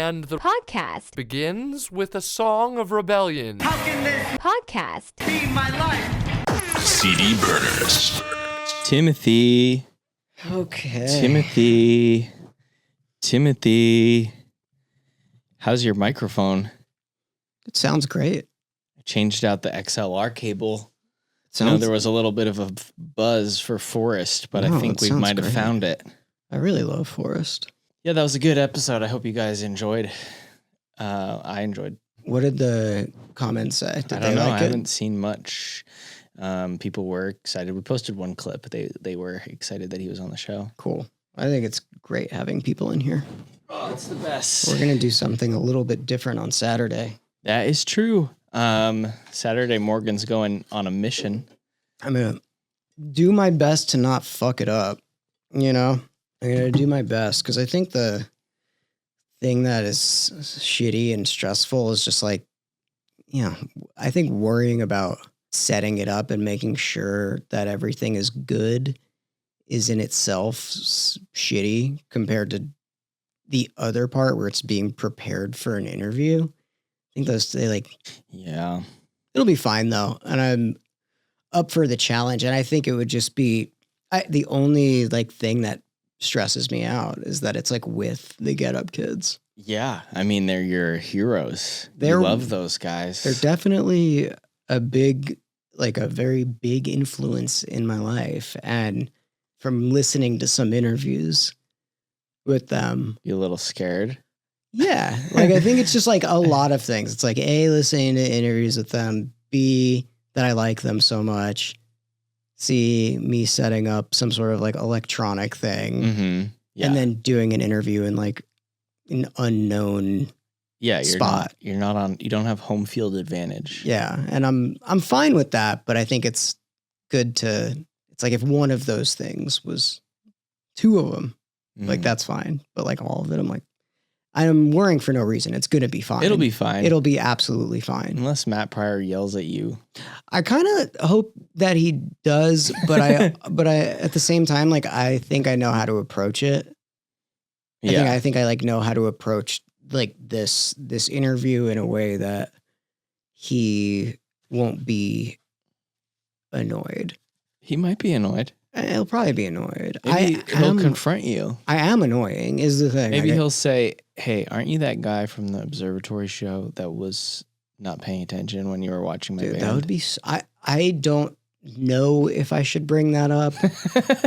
And the podcast begins with a song of rebellion. How can this podcast be my life? CD Burners. Timothy. Okay. Timothy. How's your microphone? It sounds great. I changed out the XLR cable. Sounds, There was a little bit of a buzz for Forest, but No, I think it we sounds might have great. found it. I really love Forest. Yeah, that was a good episode. I hope you guys enjoyed. I enjoyed. What did the comments say? Did I they don't know. I like it? haven't seen much. People were excited. We posted one clip. They were excited that he was on the show. Cool. I think it's great having people in here. Oh, it's the best. We're going to do something a little bit different on Saturday. That is true. Saturday, Morgan's going on a mission. I'm going to do my best to not fuck it up. You know, I'm going to do my best because I think the thing that is shitty and stressful is just like, you know, I think worrying about setting it up and making sure that everything is good is in itself shitty compared to the other part where it's being prepared for an interview. I think Yeah. it'll be fine though. And I'm up for the challenge. And I think it would just be, the only like thing that stresses me out is that it's like with the Get Up Kids. Yeah. I mean, they're your heroes. They're- You love those guys. They're definitely a very big influence in my life. And from listening to some interviews with them, You a little scared? yeah, like I think it's just like a lot of things. It's like A, listening to interviews with them, B, that I like them so much, C, me setting up some sort of like electronic thing, Mm-hmm. Yeah. and then doing an interview in like an unknown you're spot. you don't have home field advantage. Yeah, and I'm fine with that, but I think it's good to. It's like if one of those things was two of them, like Mhm. that's fine. But like all of it, I'm worrying for no reason. It's gonna be fine. It'll be fine. It'll be absolutely fine. Unless Matt Pryor yells at you. I kind of hope that he does, but I at the same time, like I think I know how to approach it. Yeah. I think I like know how to approach like this interview in a way that he won't be annoyed. He might be annoyed. He'll probably be annoyed. Maybe he'll confront you. I am annoying is the thing. Maybe Like, he'll say, "Hey, aren't you that guy from the observatory show that was not paying attention when you were watching my dude, band?" that would be. I don't know if I should bring that up.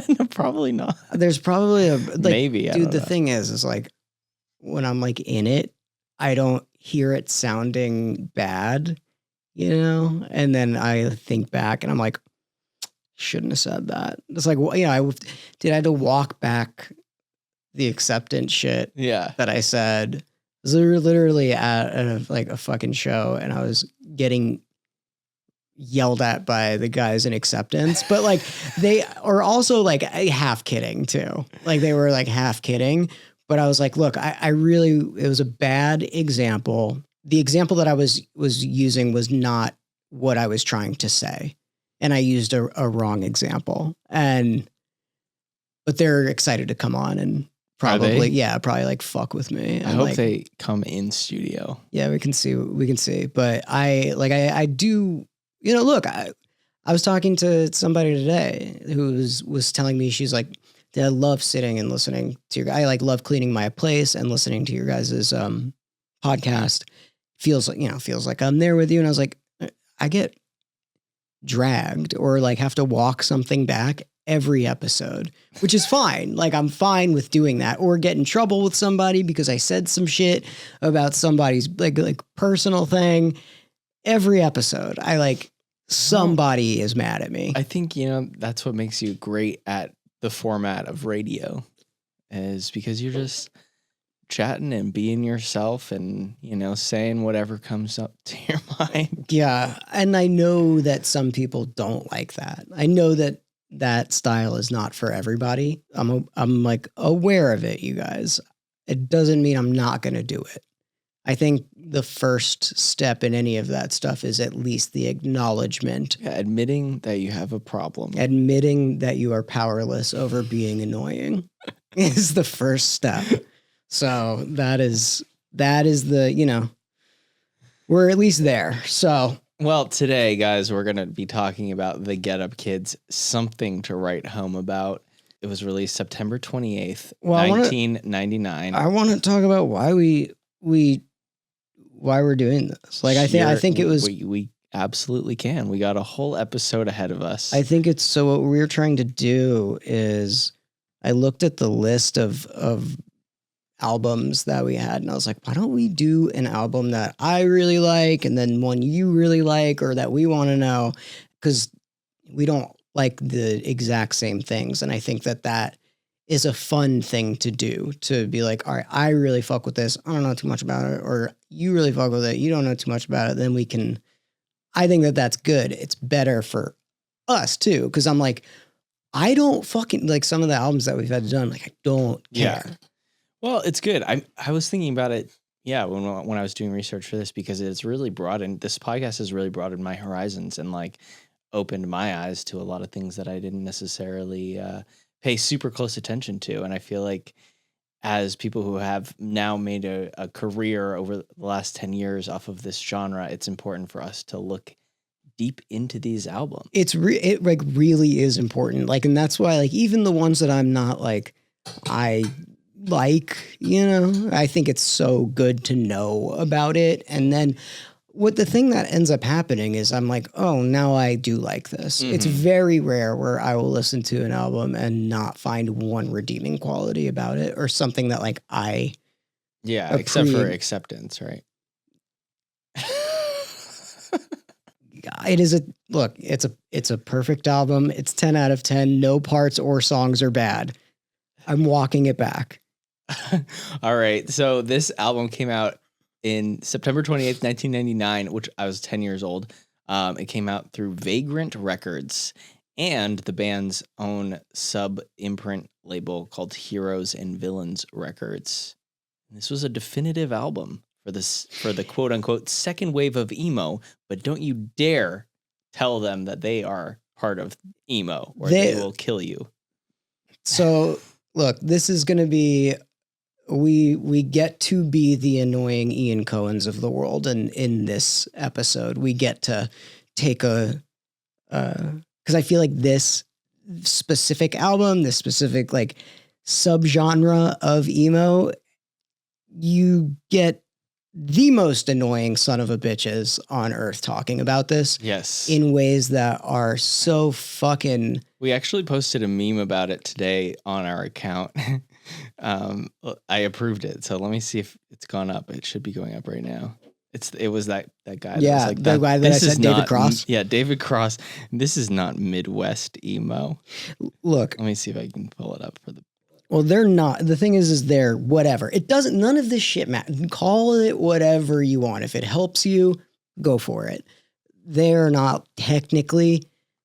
No, probably not. There's probably a like, Maybe. I dude. don't The know. thing is like when I'm like in it, I don't hear it sounding bad, you know. And then I think back and I'm like, shouldn't have said that. It's like, well, you know, I had to walk back the acceptance shit Yeah. that I said. It was literally at a fucking show, and I was getting yelled at by the guys in acceptance, but like they are also like half kidding too. Like they were like half kidding, but I was like, look, I really, it was a bad example. The example that I was using was not what I was trying to say. And I used a wrong example, but they're excited to come on and probably like fuck with me. I And hope like, they come in studio. yeah, we can see. But I do, you know, look, I was talking to somebody today who was telling me, she's like, I love sitting and listening to I like love cleaning my place and listening to your guys' podcast. Feels like I'm there with you. And I was like, I get dragged or like have to walk something back every episode, which is fine. Like I'm fine with doing that, or get in trouble with somebody because I said some shit about somebody's like personal thing. Every episode, I like somebody is mad at me. I think, you know, that's what makes you great at the format of radio, is because you're just chatting and being yourself and, you know, saying whatever comes up to your mind. Yeah, and I know that some people don't like that. I know that style is not for everybody. I'm like aware of it, you guys. It doesn't mean I'm not going to do it. I think the first step in any of that stuff is at least the acknowledgement. Yeah, admitting that you have a problem. Admitting that you are powerless over being annoying is the first step. So that is that is the, we're at least there. So, Well, today, guys, we're going to be talking about the Get Up Kids, Something to Write Home About. It was released September 28th, 1999. I want to talk about why we're doing this. Like, I think it was, we absolutely can. We got a whole episode ahead of us. I think it's, so what we're trying to do is, I looked at the list of albums that we had, and I was like, why don't we do an album that I really like, and then one you really like, or that we want to know, because we don't like the exact same things. And I think that is a fun thing to do, to be like, all right, I really fuck with this, I don't know too much about it, or you really fuck with it, you don't know too much about it. Then we can, I think that's good. It's better for us too, because I'm like, I don't fucking like some of the albums that we've had done. Like, I don't care. Yeah. Well, it's good. I was thinking about it. Yeah. When I was doing research for this, because it's really broadened. This podcast has really broadened my horizons and like opened my eyes to a lot of things that I didn't necessarily pay super close attention to. And I feel like as people who have now made a career over the last 10 years off of this genre, it's important for us to look deep into these albums. It like really is important. Like, and that's why, like, even the ones that I'm not like, I think it's so good to know about it. And then the thing that ends up happening is I'm like, oh, now I do like this. Mm-hmm. It's very rare where I will listen to an album and not find one redeeming quality about it, or something that like except for Acceptance, right? It's a perfect album. It's 10 out of 10. No parts or songs are bad. I'm walking it back. All right. So this album came out in September 28th, 1999, which I was 10 years old. It came out through Vagrant Records and the band's own sub-imprint label called Heroes and Villains Records. And this was a definitive album for the quote unquote second wave of emo, but don't you dare tell them that they are part of emo, or they will kill you. So look, this is going to be, we get to be the annoying Ian Cohens of the world. And in this episode, we get to take because I feel like this specific album, this specific like subgenre of emo, you get the most annoying son of a bitches on earth talking about this. Yes. In ways that are so fucking... We actually posted a meme about it today on our account. I approved it. So let me see if it's gone up. It should be going up right now. It was that guy. Yeah, that was like, the guy that I said, David Cross. Yeah, David Cross. This is not Midwest emo. Look. Let me see if I can pull it up for the... Well, they're not. The thing is they're whatever. It doesn't, none of this shit matter. Call it whatever you want. If it helps you, go for it. They're not technically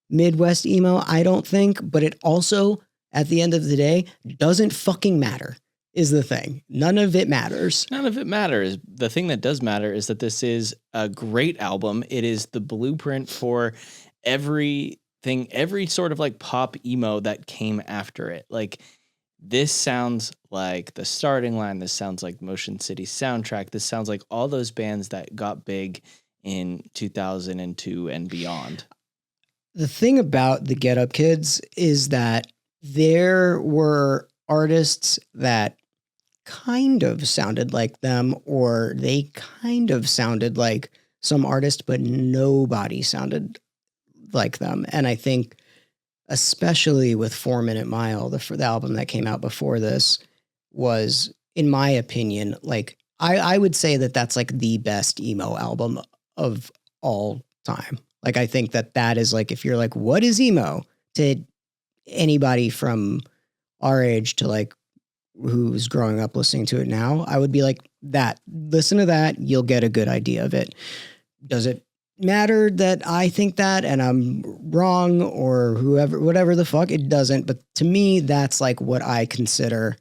Midwest emo, I don't think, but it also, at the end of the day, doesn't fucking matter, is the thing. None of it matters. None of it matters. The thing that does matter is that this is a great album. It is the blueprint for everything, every sort of like pop emo that came after it. Like, this sounds like The Starting Line. This sounds like Motion City Soundtrack. This sounds like all those bands that got big in 2002 and beyond. The thing about the Get Up Kids is that there were artists that kind of sounded like them, or they kind of sounded like some artist, but nobody sounded like them. And I think, especially with 4 Minute Mile, the album that came out before this, was, in my opinion, like, I would say that that's like the best emo album of all time. Like, I think that is like, if you're like, what is emo, to anybody from our age to like who's growing up listening to it now, I would be like, listen to that, you'll get a good idea of it. Does it matter that I think that and I'm wrong, or whatever the fuck? It doesn't. But to me, that's like what I consider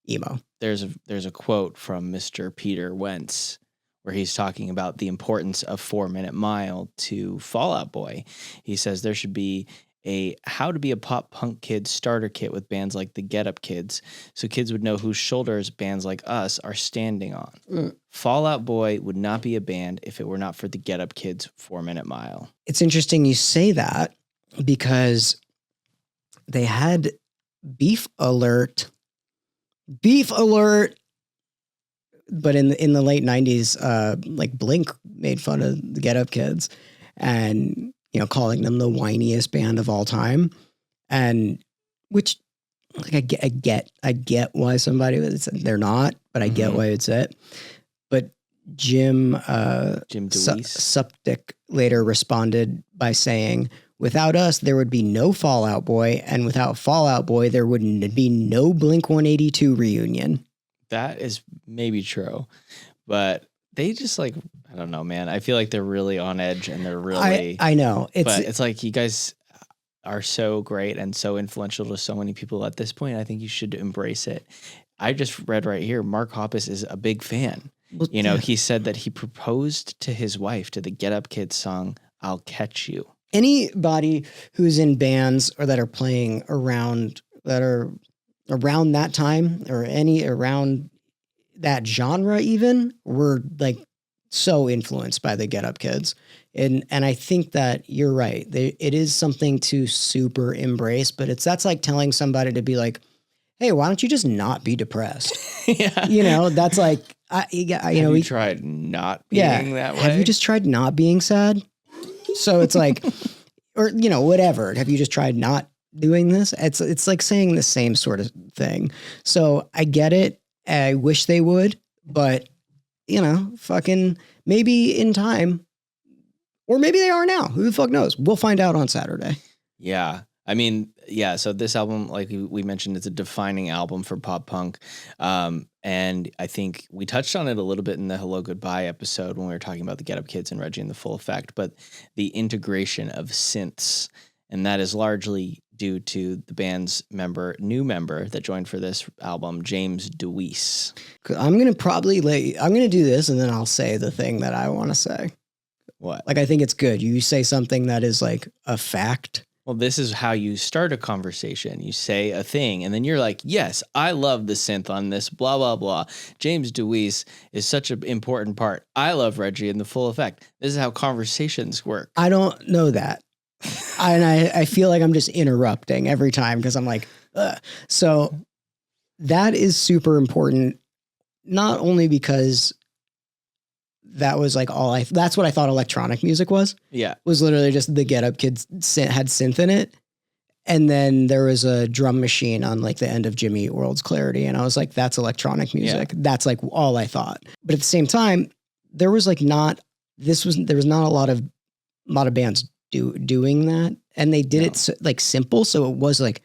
emo. There's a quote from Mr. Peter Wentz where he's talking about the importance of 4 Minute Mile to Fall Out Boy. He says there should be a how to be a pop punk kid starter kit with bands like the Get Up Kids, so kids would know whose shoulders bands like us are standing on. Fall Out Boy would not be a band if it were not for the Get Up Kids 4 Minute Mile. It's interesting you say that because they had Beef Alert, but in the late 90s, like Blink made fun of the Get Up Kids and, you know, calling them the whiniest band of all time. And which, like, I get why somebody would say they're not, but I get why it's it. But Jim DeWeese Suptic later responded by saying, without us, there would be no Fall Out Boy, and without Fall Out Boy, there wouldn't be no Blink-182 reunion. That is maybe true, but they just like, I don't know, man. I feel like they're really on edge and they're really, I know. But it's like you guys are so great and so influential to so many people at this point. I think you should embrace it. I just read right here, Mark Hoppus is a big fan. Well, you know, he said that he proposed to his wife to the Get Up Kids song, I'll Catch You. Anybody who's in bands or that are playing around that time or any around that genre even were like so influenced by the Get Up Kids. And I think that you're right. It is something to super embrace, but that's like telling somebody to be like, hey, why don't you just not be depressed? Yeah. You know, that's like, Have you tried not being that way? Have you just tried not being sad? So it's like, or, you know, whatever. Have you just tried not doing this? It's like saying the same sort of thing. So I get it. I wish they would, but, you know, fucking maybe in time, or maybe they are now. Who the fuck knows? We'll find out on Saturday. Yeah. I mean, yeah. So this album, like we mentioned, it's a defining album for pop punk. And I think we touched on it a little bit in the Hello Goodbye episode when we were talking about the Get Up Kids and Reggie in the Full Effect, but the integration of synths, and that is largely due to the band's new member that joined for this album, James DeWeese. I'm going to do this and then I'll say the thing that I want to say. What? Like, I think it's good. You say something that is like a fact. Well, this is how you start a conversation. You say a thing, and then you're like, yes, I love the synth on this, blah, blah, blah. James DeWeese is such an important part. I love Reggie in the Full Effect. This is how conversations work. I don't know that. And I feel like I'm just interrupting every time because I'm like, ugh. So that is super important, not only because that was like that's what I thought electronic music was. Yeah. Was literally just the Get Up Kids had synth in it. And then there was a drum machine on like the end of Jimmy Eat World's Clarity. And I was like, that's electronic music. Yeah. That's like all I thought. But at the same time, there was like not a lot of bands doing that. And they did it like simple. So it was like,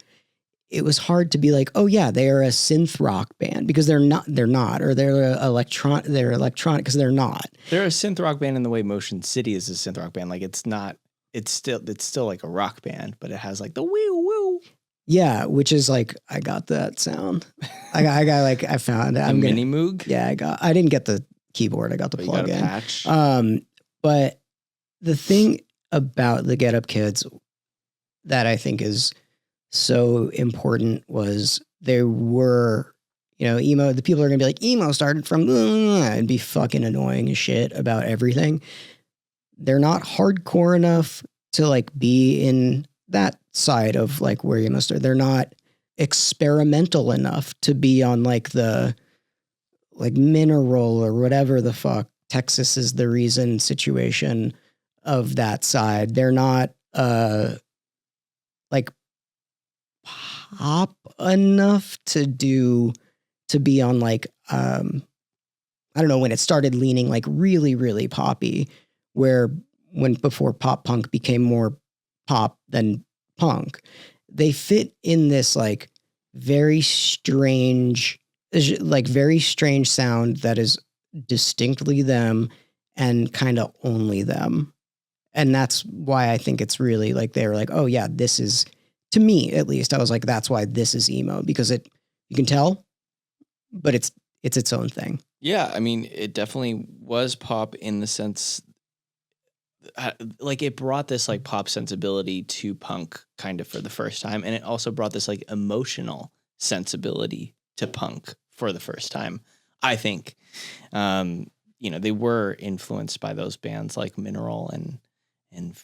it was hard to be like, oh yeah, they are a synth rock band because they're not, or they're electronic because they're not. They're a synth rock band in the way Motion City is a synth rock band. Like it's still like a rock band, but it has like the woo woo. Yeah, which is like, I got that sound. I found it. I'm Mini Moog. Yeah, I didn't get the keyboard. I got the plug in. Patch. But the thing about the Get Up Kids that I think is so important was they were, you know, emo. The people are gonna be like, emo started from and be fucking annoying as shit about everything. They're not hardcore enough to like be in that side of like where emo started. They're not experimental enough to be on like the like Mineral or whatever the fuck Texas is the reason situation of that side. They're not like pop enough to be on like I don't know, when it started leaning like really, really poppy, before pop punk became more pop than punk. They fit in this like very strange sound that is distinctly them and kind of only them. And that's why I think it's really like, they were like, oh yeah, this is, to me at least, I was like, that's why this is emo, because you can tell, but it's its own thing. Yeah. I mean, it definitely was pop in the sense like it brought this like pop sensibility to punk kind of for the first time, and it also brought this like emotional sensibility to punk for the first time. I think, they were influenced by those bands like Mineral and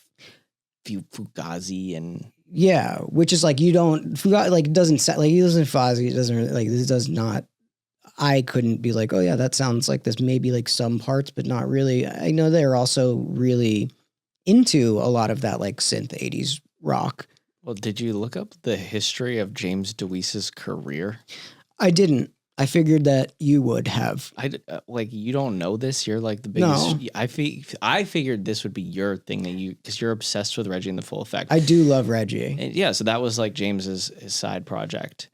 Fugazi and Yeah, which is like it doesn't sound like he doesn't Fozzy. It doesn't like this does not. I couldn't be like, oh yeah, that sounds like this. Maybe like some parts, but not really. I know they're also really into a lot of that like synth 80s rock. Well, did you look up the history of James DeWeese's career? I didn't. I figured that you would have. You don't know this. You're like the biggest. No. I figured this would be your thing because you're obsessed with Reggie and the Full Effect. I do love Reggie. And yeah, so that was like James's his side project.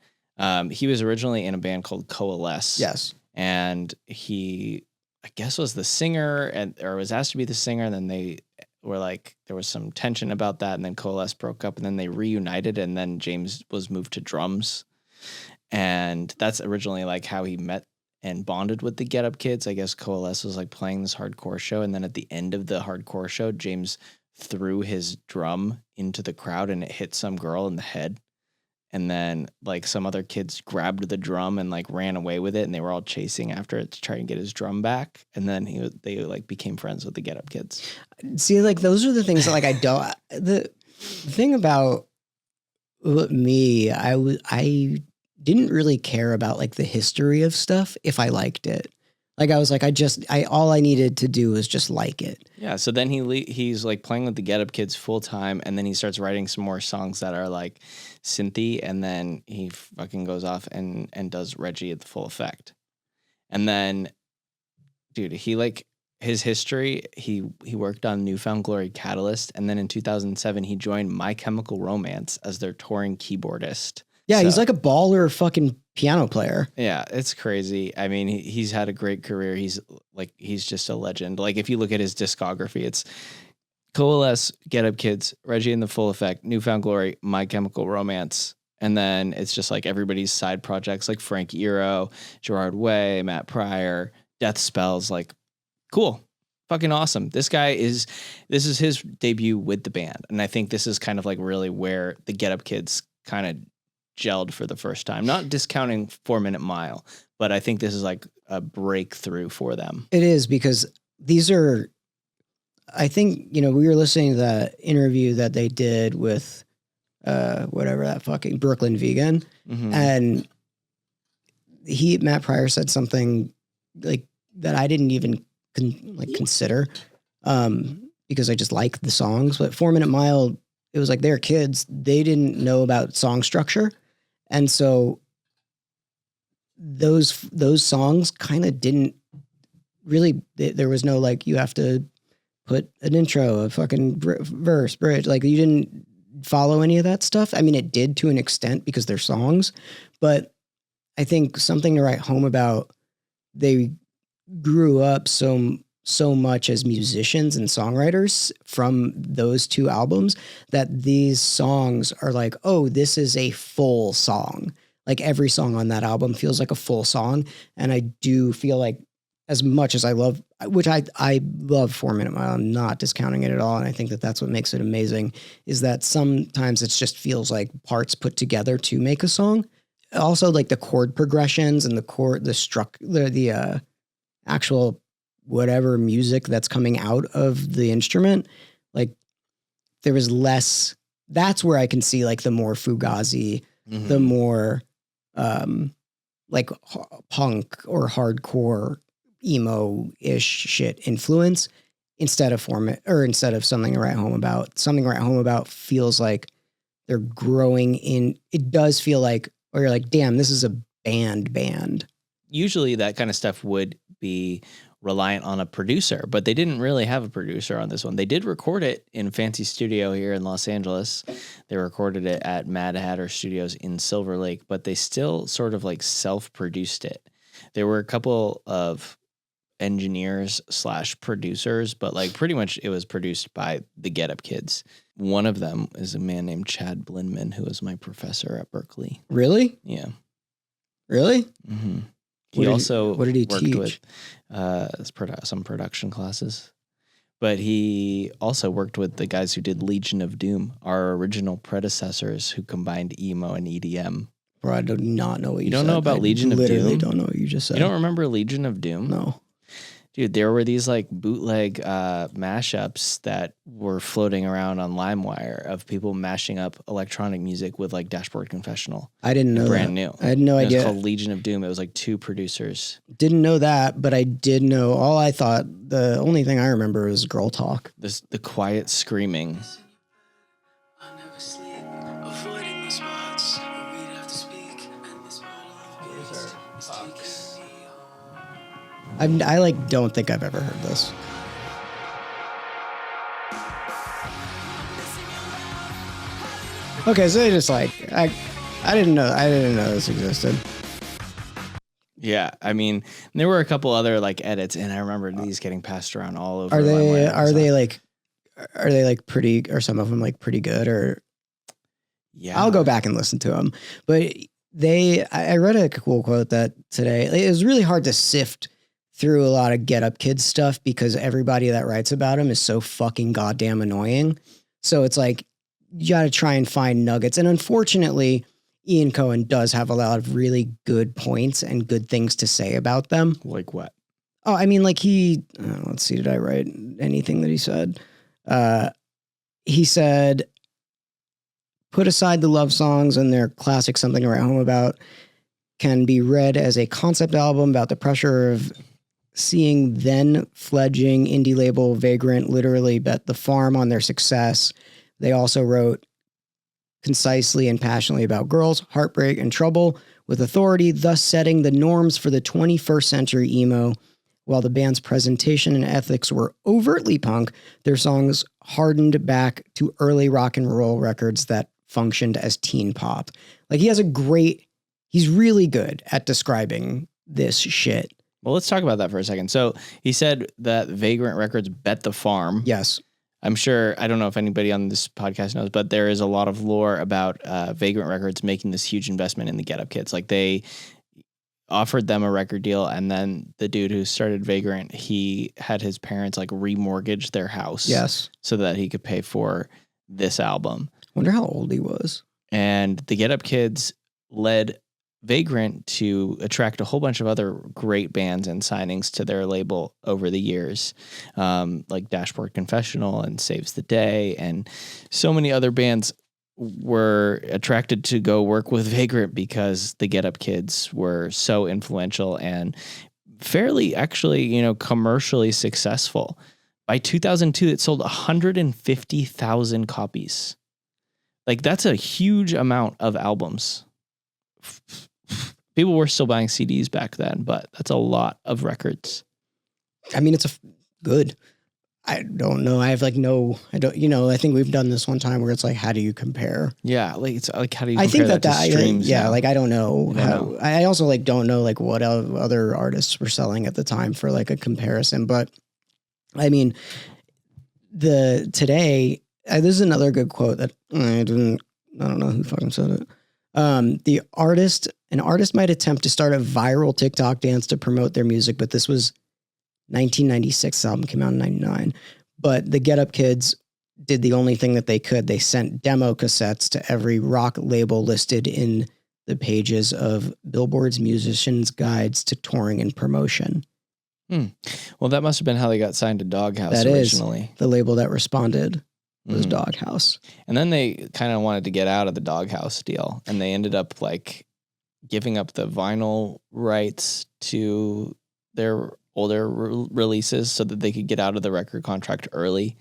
He was originally in a band called Coalesce. Yes. And he, I guess, was the singer or was asked to be the singer. And then they were like, there was some tension about that. And then Coalesce broke up and then they reunited. And then James was moved to drums. And that's originally like how he met and bonded with the Get Up Kids. I guess Coalesce was like playing this hardcore show. And then at the end of the hardcore show, James threw his drum into the crowd and it hit some girl in the head. And then like some other kids grabbed the drum and like ran away with it. And they were all chasing after it to try and get his drum back. And then they like became friends with the Get Up Kids. See, like those are the things that like I don't. The thing about me, I didn't really care about like the history of stuff if I liked it. Like I was like, all I needed to do was just like it. Yeah. So then he's like playing with the Get Up Kids full time. And then he starts writing some more songs that are like synthy. And then he fucking goes off and does Reggie at the Full Effect. And then, dude, his history, he worked on Newfound Glory Catalyst. And then in 2007, he joined My Chemical Romance as their touring keyboardist. Yeah, he's like a baller fucking piano player. Yeah, it's crazy. I mean, he's had a great career. He's just a legend. Like if you look at his discography, it's Coalesce, Get Up Kids, Reggie and the Full Effect, Newfound Glory, My Chemical Romance. And then it's just like everybody's side projects like Frank Iero, Gerard Way, Matt Pryor, Death Spells. Like, cool. Fucking awesome. This is his debut with the band. And I think this is kind of like really where the Get Up Kids kind of gelled for the first time. Not discounting 4 Minute Mile, but I think this is like a breakthrough for them. It is because these are, I think, we were listening to that interview that they did with whatever that fucking Brooklyn Vegan. Mm-hmm. And Matt Pryor said something like that I didn't even consider because I just like the songs. But 4 Minute Mile, it was like they're kids. They didn't know about song structure. And so those songs kind of didn't really, there was no like, you have to put an intro, a fucking verse, bridge. Like you didn't follow any of that stuff. I mean, it did to an extent because they're songs, but I think something to write home about, they grew up so much as musicians and songwriters from those two albums that these songs are like, oh, this is a full song. Like every song on that album feels like a full song. And I do feel like as much as I love, which I love 4 Minute Mile, I'm not discounting it at all. And I think that that's what makes it amazing is that sometimes it just feels like parts put together to make a song. Also like the chord progressions and the actual whatever music that's coming out of the instrument, like there was less, that's where I can see like the more Fugazi, Mm-hmm. the more like punk or hardcore emo-ish shit influence instead of Something to Write Home About. Something to Write Home About feels like they're growing in, it does feel like, or you're like, damn, this is a band. Usually that kind of stuff would be reliant on a producer, but they didn't really have a producer on this one. They did record it in Fancy Studio here in Los Angeles. They recorded it at Mad Hatter Studios in Silver Lake, but they still sort of like self-produced it. There were a couple of engineers / producers, but like pretty much it was produced by the Get Up Kids. One of them is a man named Chad Blinman, who was my professor at Berkeley. Really? Yeah. Really? Mm-hmm. What did he worked teach? with some production classes. But he also worked with the guys who did Legion of Doom, our original predecessors who combined emo and EDM. Bro, I do not know what you You don't said. know about Legion of Doom? Literally don't know what you just said. You don't remember Legion of Doom? No. Dude, there were these like bootleg mashups that were floating around on LimeWire of people mashing up electronic music with like Dashboard Confessional. I didn't know Brand that. new. I had no It idea. was called Legion of Doom. It was like 2 producers. Didn't know that, but I did know. All I thought, the only thing I remember was Girl Talk. The quiet screaming. I never sleep, avoiding the spots where we'd have to speak, and this bottle of beers is taking me home. I like don't think I've ever heard this. Okay, so they just like I didn't know this existed. Yeah, I mean, there were a couple other like edits, and I remember these getting passed around all over. Are LimeWire. they like pretty? Are some of them like pretty good? Or Yeah, I'll go back and listen to them. But I read a cool quote that today. It was really hard to sift through a lot of Get Up Kids stuff because everybody that writes about him is so fucking goddamn annoying. So it's like you got to try and find nuggets. And unfortunately, Ian Cohen does have a lot of really good points and good things to say about them. Like what? Oh, I mean, like let's see, did I write anything that he said? He said, put aside the love songs and their classic Something to Write Home About can be read as a concept album about the pressure of seeing then fledgling indie label Vagrant literally bet the farm on their success. They also wrote concisely and passionately about girls, heartbreak, and trouble with authority, thus setting the norms for the 21st century emo. While the band's presentation and ethics were overtly punk, their songs hardened back to early rock and roll records that functioned as teen pop. Like he's really good at describing this shit. Well, let's talk about that for a second. So he said that Vagrant Records bet the farm. Yes. I'm sure, I don't know if anybody on this podcast knows, but there is a lot of lore about Vagrant Records making this huge investment in the Get Up Kids. Like they offered them a record deal, and then the dude who started Vagrant, he had his parents like remortgage their house. Yes. So that he could pay for this album. Wonder how old he was. And the Get Up Kids led Vagrant to attract a whole bunch of other great bands and signings to their label over the years, like Dashboard Confessional and Saves the Day, and so many other bands were attracted to go work with Vagrant because the Get Up Kids were so influential and fairly, actually, commercially successful. By 2002, it sold 150,000 copies. Like, that's a huge amount of albums. People were still buying CDs back then, but that's a lot of records. I mean, it's good. I don't know. I think we've done this one time where it's like, how do you compare? Yeah. Like, it's like, how do you I compare think that to streams? yeah, like, I don't know. know. I also like don't know like what other artists were selling at the time for like a comparison. But I mean, today, this is another good quote that I don't know who fucking said it. An artist might attempt to start a viral TikTok dance to promote their music, but this was 1996. The album came out in 99. But the Get Up Kids did the only thing that they could. They sent demo cassettes to every rock label listed in the pages of Billboard's musicians' guides to touring and promotion. Well, that must have been how they got signed to Doghouse That originally. is the label that responded was Mhm. Doghouse. And then they kind of wanted to get out of the Doghouse deal, and they ended up like giving up the vinyl rights to their older releases so that they could get out of the record contract early.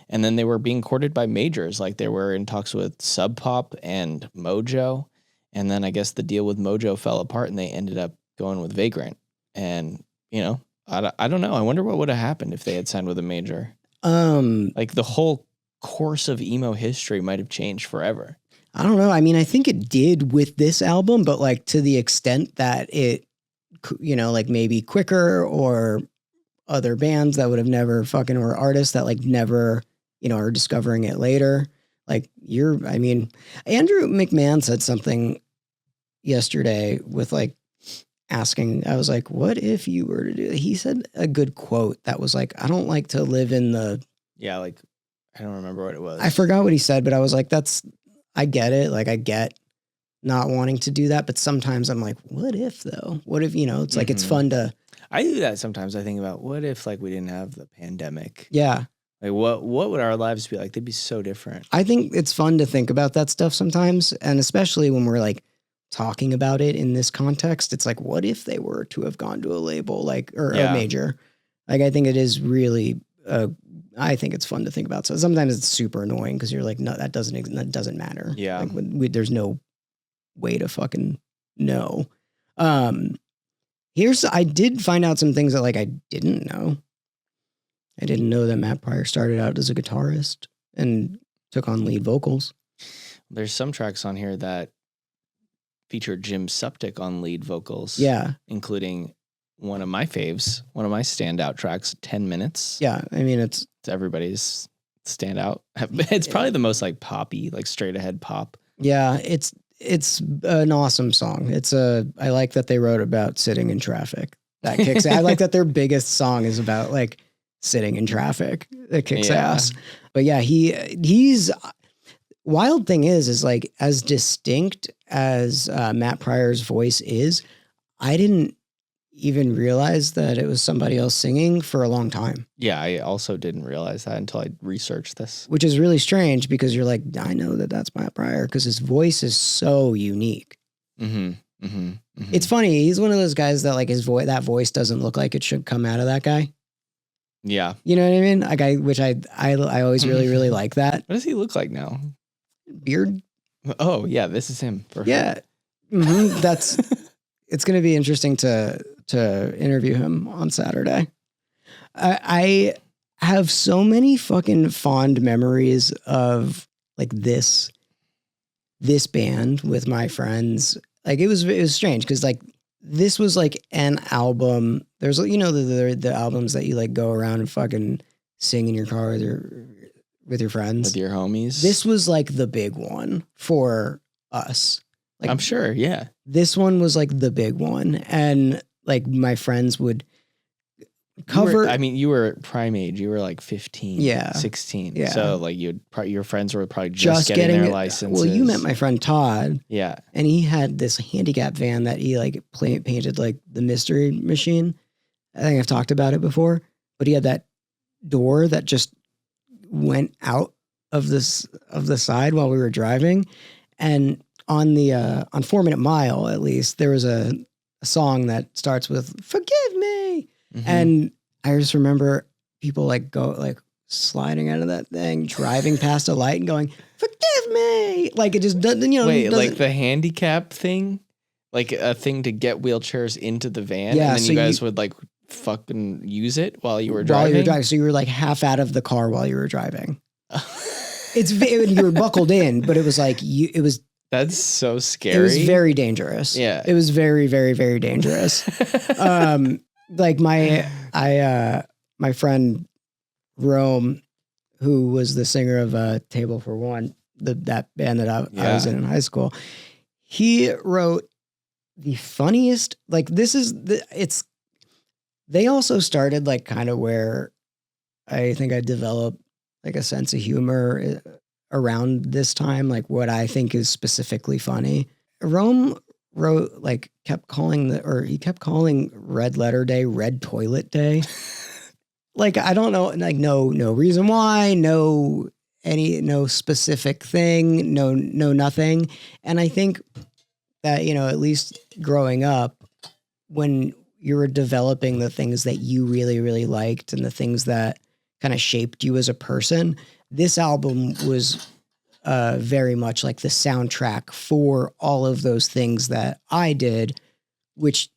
And then they were being courted by majors, like they were in talks with Sub Pop and Mojo. And then I guess the deal with Mojo fell apart, and they ended up going with Vagrant. And I don't know. I wonder what would have happened if they had signed with a major. Like the whole course of emo history might have changed forever. I don't know. I mean, I think it did with this album, but like to the extent that it, like maybe quicker, or other bands that would have never fucking, or artists that like never, are discovering it later. Like Andrew McMahon said something yesterday with like asking, I was like, what if you were to do, he said a good quote that was like, I don't like to live in the, Yeah, like I don't remember what it was. I forgot what he said, but I was like, I get it. Like I get not wanting to do that, but sometimes I'm like, what if though? What if, it's like, it's fun to. I do that sometimes. I think about what if like we didn't have the pandemic? Yeah. Like what would our lives be like? They'd be so different. I think it's fun to think about that stuff sometimes. And especially when we're like talking about it in this context, it's like, what if they were to have gone to a label like, or a major? Like, I think it is really, I think it's fun to think about. So sometimes it's super annoying because you're like, no, that doesn't matter. Yeah. Like there's no way to fucking know. I did find out some things that like I didn't know. I didn't know that Matt Pryor started out as a guitarist and took on lead vocals. There's some tracks on here that feature Jim Suptic on lead vocals. Yeah. Including one of my faves, one of my standout tracks, 10 Minutes. Yeah. I mean, it's everybody's standout. It's probably the most like poppy, like straight ahead pop. Yeah. It's an awesome song. I like that they wrote about sitting in traffic. That kicks. I like that their biggest song is about like sitting in traffic. It kicks ass. But yeah, he's wild thing is like as distinct as Matt Pryor's voice is, I didn't even realize that it was somebody else singing for a long time. Yeah, I also didn't realize that until I researched this. Which is really strange because you're like, I know that that's Matt Pryor because his voice is so unique. Mm-hmm. Mm-hmm. Mm-hmm. It's funny. He's one of those guys that like that voice doesn't look like it should come out of that guy. Yeah. You know what I mean? Like I always really, really like that. What does he look like now? Beard? Oh, yeah, this is him. Perfect. Yeah. Mm-hmm. It's going to be interesting to interview him on Saturday. I have so many fucking fond memories of like this band with my friends. Like it was strange because like this was like an album. There's the albums that you like go around and fucking sing in your car with your friends, with your homies. This was like the big one for us. Like, I'm sure, yeah. This one was like the big one, and like my friends would cover. You were prime age. You were like 15, 16. Yeah. So like your friends were probably just getting their licenses. Well, you met my friend Todd. Yeah. And he had this handicap van that he like painted like the Mystery Machine. I think I've talked about it before, but he had that door that just went out of the side while we were driving, and on 4 Minute Mile, at least, there was a song that starts with "Forgive me," and I just remember people like sliding out of that thing, driving past a light, and going "Forgive me!" Like it just doesn't. Wait, like the handicap thing, like a thing to get wheelchairs into the van, yeah, and then so you guys would like fucking use it while you were driving. While you were driving, so you were like half out of the car while you were driving. You were buckled in, but it was like it was. That's so scary. It was very dangerous. Yeah. It was very, very, very dangerous. Like my friend Rome, who was the singer of Table for One, that band that I was in high school, he wrote the funniest, like they also started like kind of where I think I developed like a sense of humor around this time, like what I think is specifically funny. Rome wrote he kept calling Red Letter Day Red Toilet Day. Like, I don't know, like no reason why, no specific thing, no nothing. And I think that, at least growing up, when you were developing the things that you really, really liked and the things that kind of shaped you as a person, this album was very much like the soundtrack for all of those things that I did, which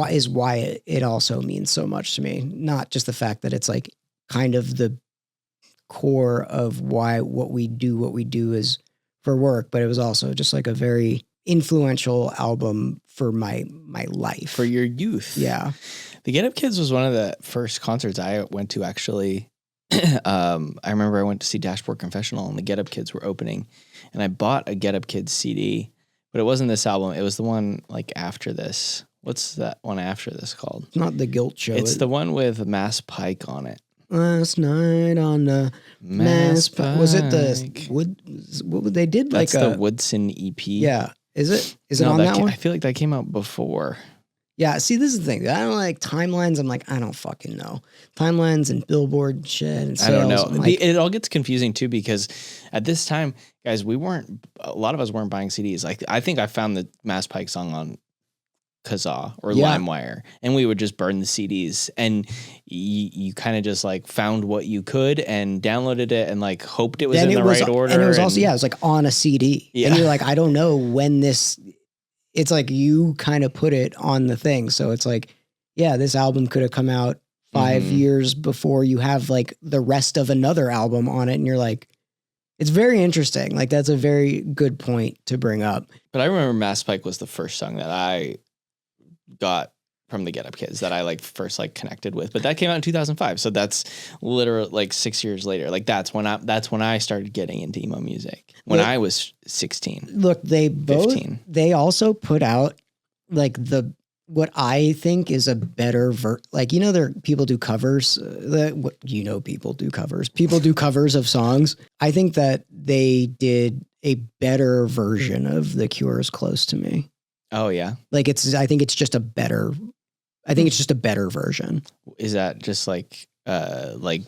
is why it also means so much to me. Not just the fact that it's like kind of the core of what we do is for work, but it was also just like a very influential album for my life. For your youth. Yeah. The Get Up Kids was one of the first concerts I went to, actually. I remember I went to see Dashboard Confessional and the Get Up Kids were opening, and I bought a Get Up Kids CD, but it wasn't this album. It was the one like after this What's that one after this called? It's not the Guilt Show. It's the one with Mass Pike on it. Last night on the Mass Pike. Was it the Wood? What they did? That's like the Woodson EP. Yeah. Is it? Is it No, on that one? I feel like that came out before. Yeah, see, this is the thing. I don't like timelines. I'm like, I don't fucking know. Timelines and Billboard shit and sales. I don't know. I'm like, It all gets confusing too because at this time, guys, a lot of us weren't buying CDs. Like, I think I found the Mass Pike song on Kazaa or LimeWire, and we would just burn the CDs, and you kind of just like found what you could and downloaded it and like hoped it was in the right order. And it was also, it was like on a CD. Yeah. And you're like, I don't know when this... It's like you kind of put it on the thing. So it's like, yeah, this album could have come out 5 years before you have like the rest of another album on it. And you're like, it's very interesting. Like that's a very good point to bring up. But I remember Mass Pike was the first song that I got from the Get Up Kids that I like first like connected with. But that came out in 2005. So that's literally like 6 years later. Like that's when I started getting into emo music. When I was 16. Look, they both 15. They also put out like what I think is a better like, you know, people do covers. People do covers. People do covers of songs. I think that they did a better version of The Cure's Close to Me. Oh yeah. Like I think it's just a better version. Is that just like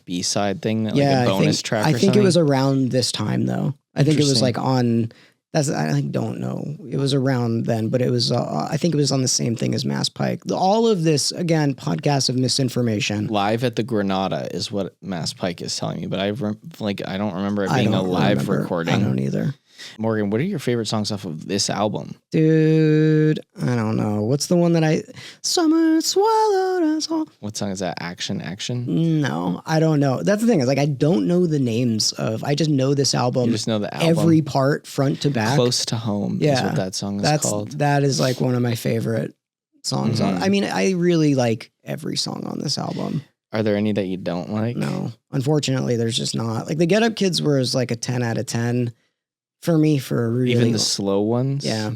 B-side thing? Like Yeah, a bonus track or I think something? it was around this time though. I think it was like on, I don't know. It was around then, but it was, I think it was on the same thing as Mass Pike. All of this, again, podcasts of misinformation. Live at the Granada is what Mass Pike is telling me, but I don't remember it being a live recording. I don't either. Morgan, what are your favorite songs off of this album? Dude, I don't know. What's the one that Summer Swallowed Us All? What song is that? Action? No, I don't know. That's the thing is like, I don't know the names I just know this album. You just know the album. Every part front to back. Close to Home is what that song is called. That is like one of my favorite songs. I mean, I really like every song on this album. Are there any that you don't like? No, unfortunately, there's just not. Like the Get Up Kids was like a 10 out of 10 for me for a really... Even the slow ones? Yeah.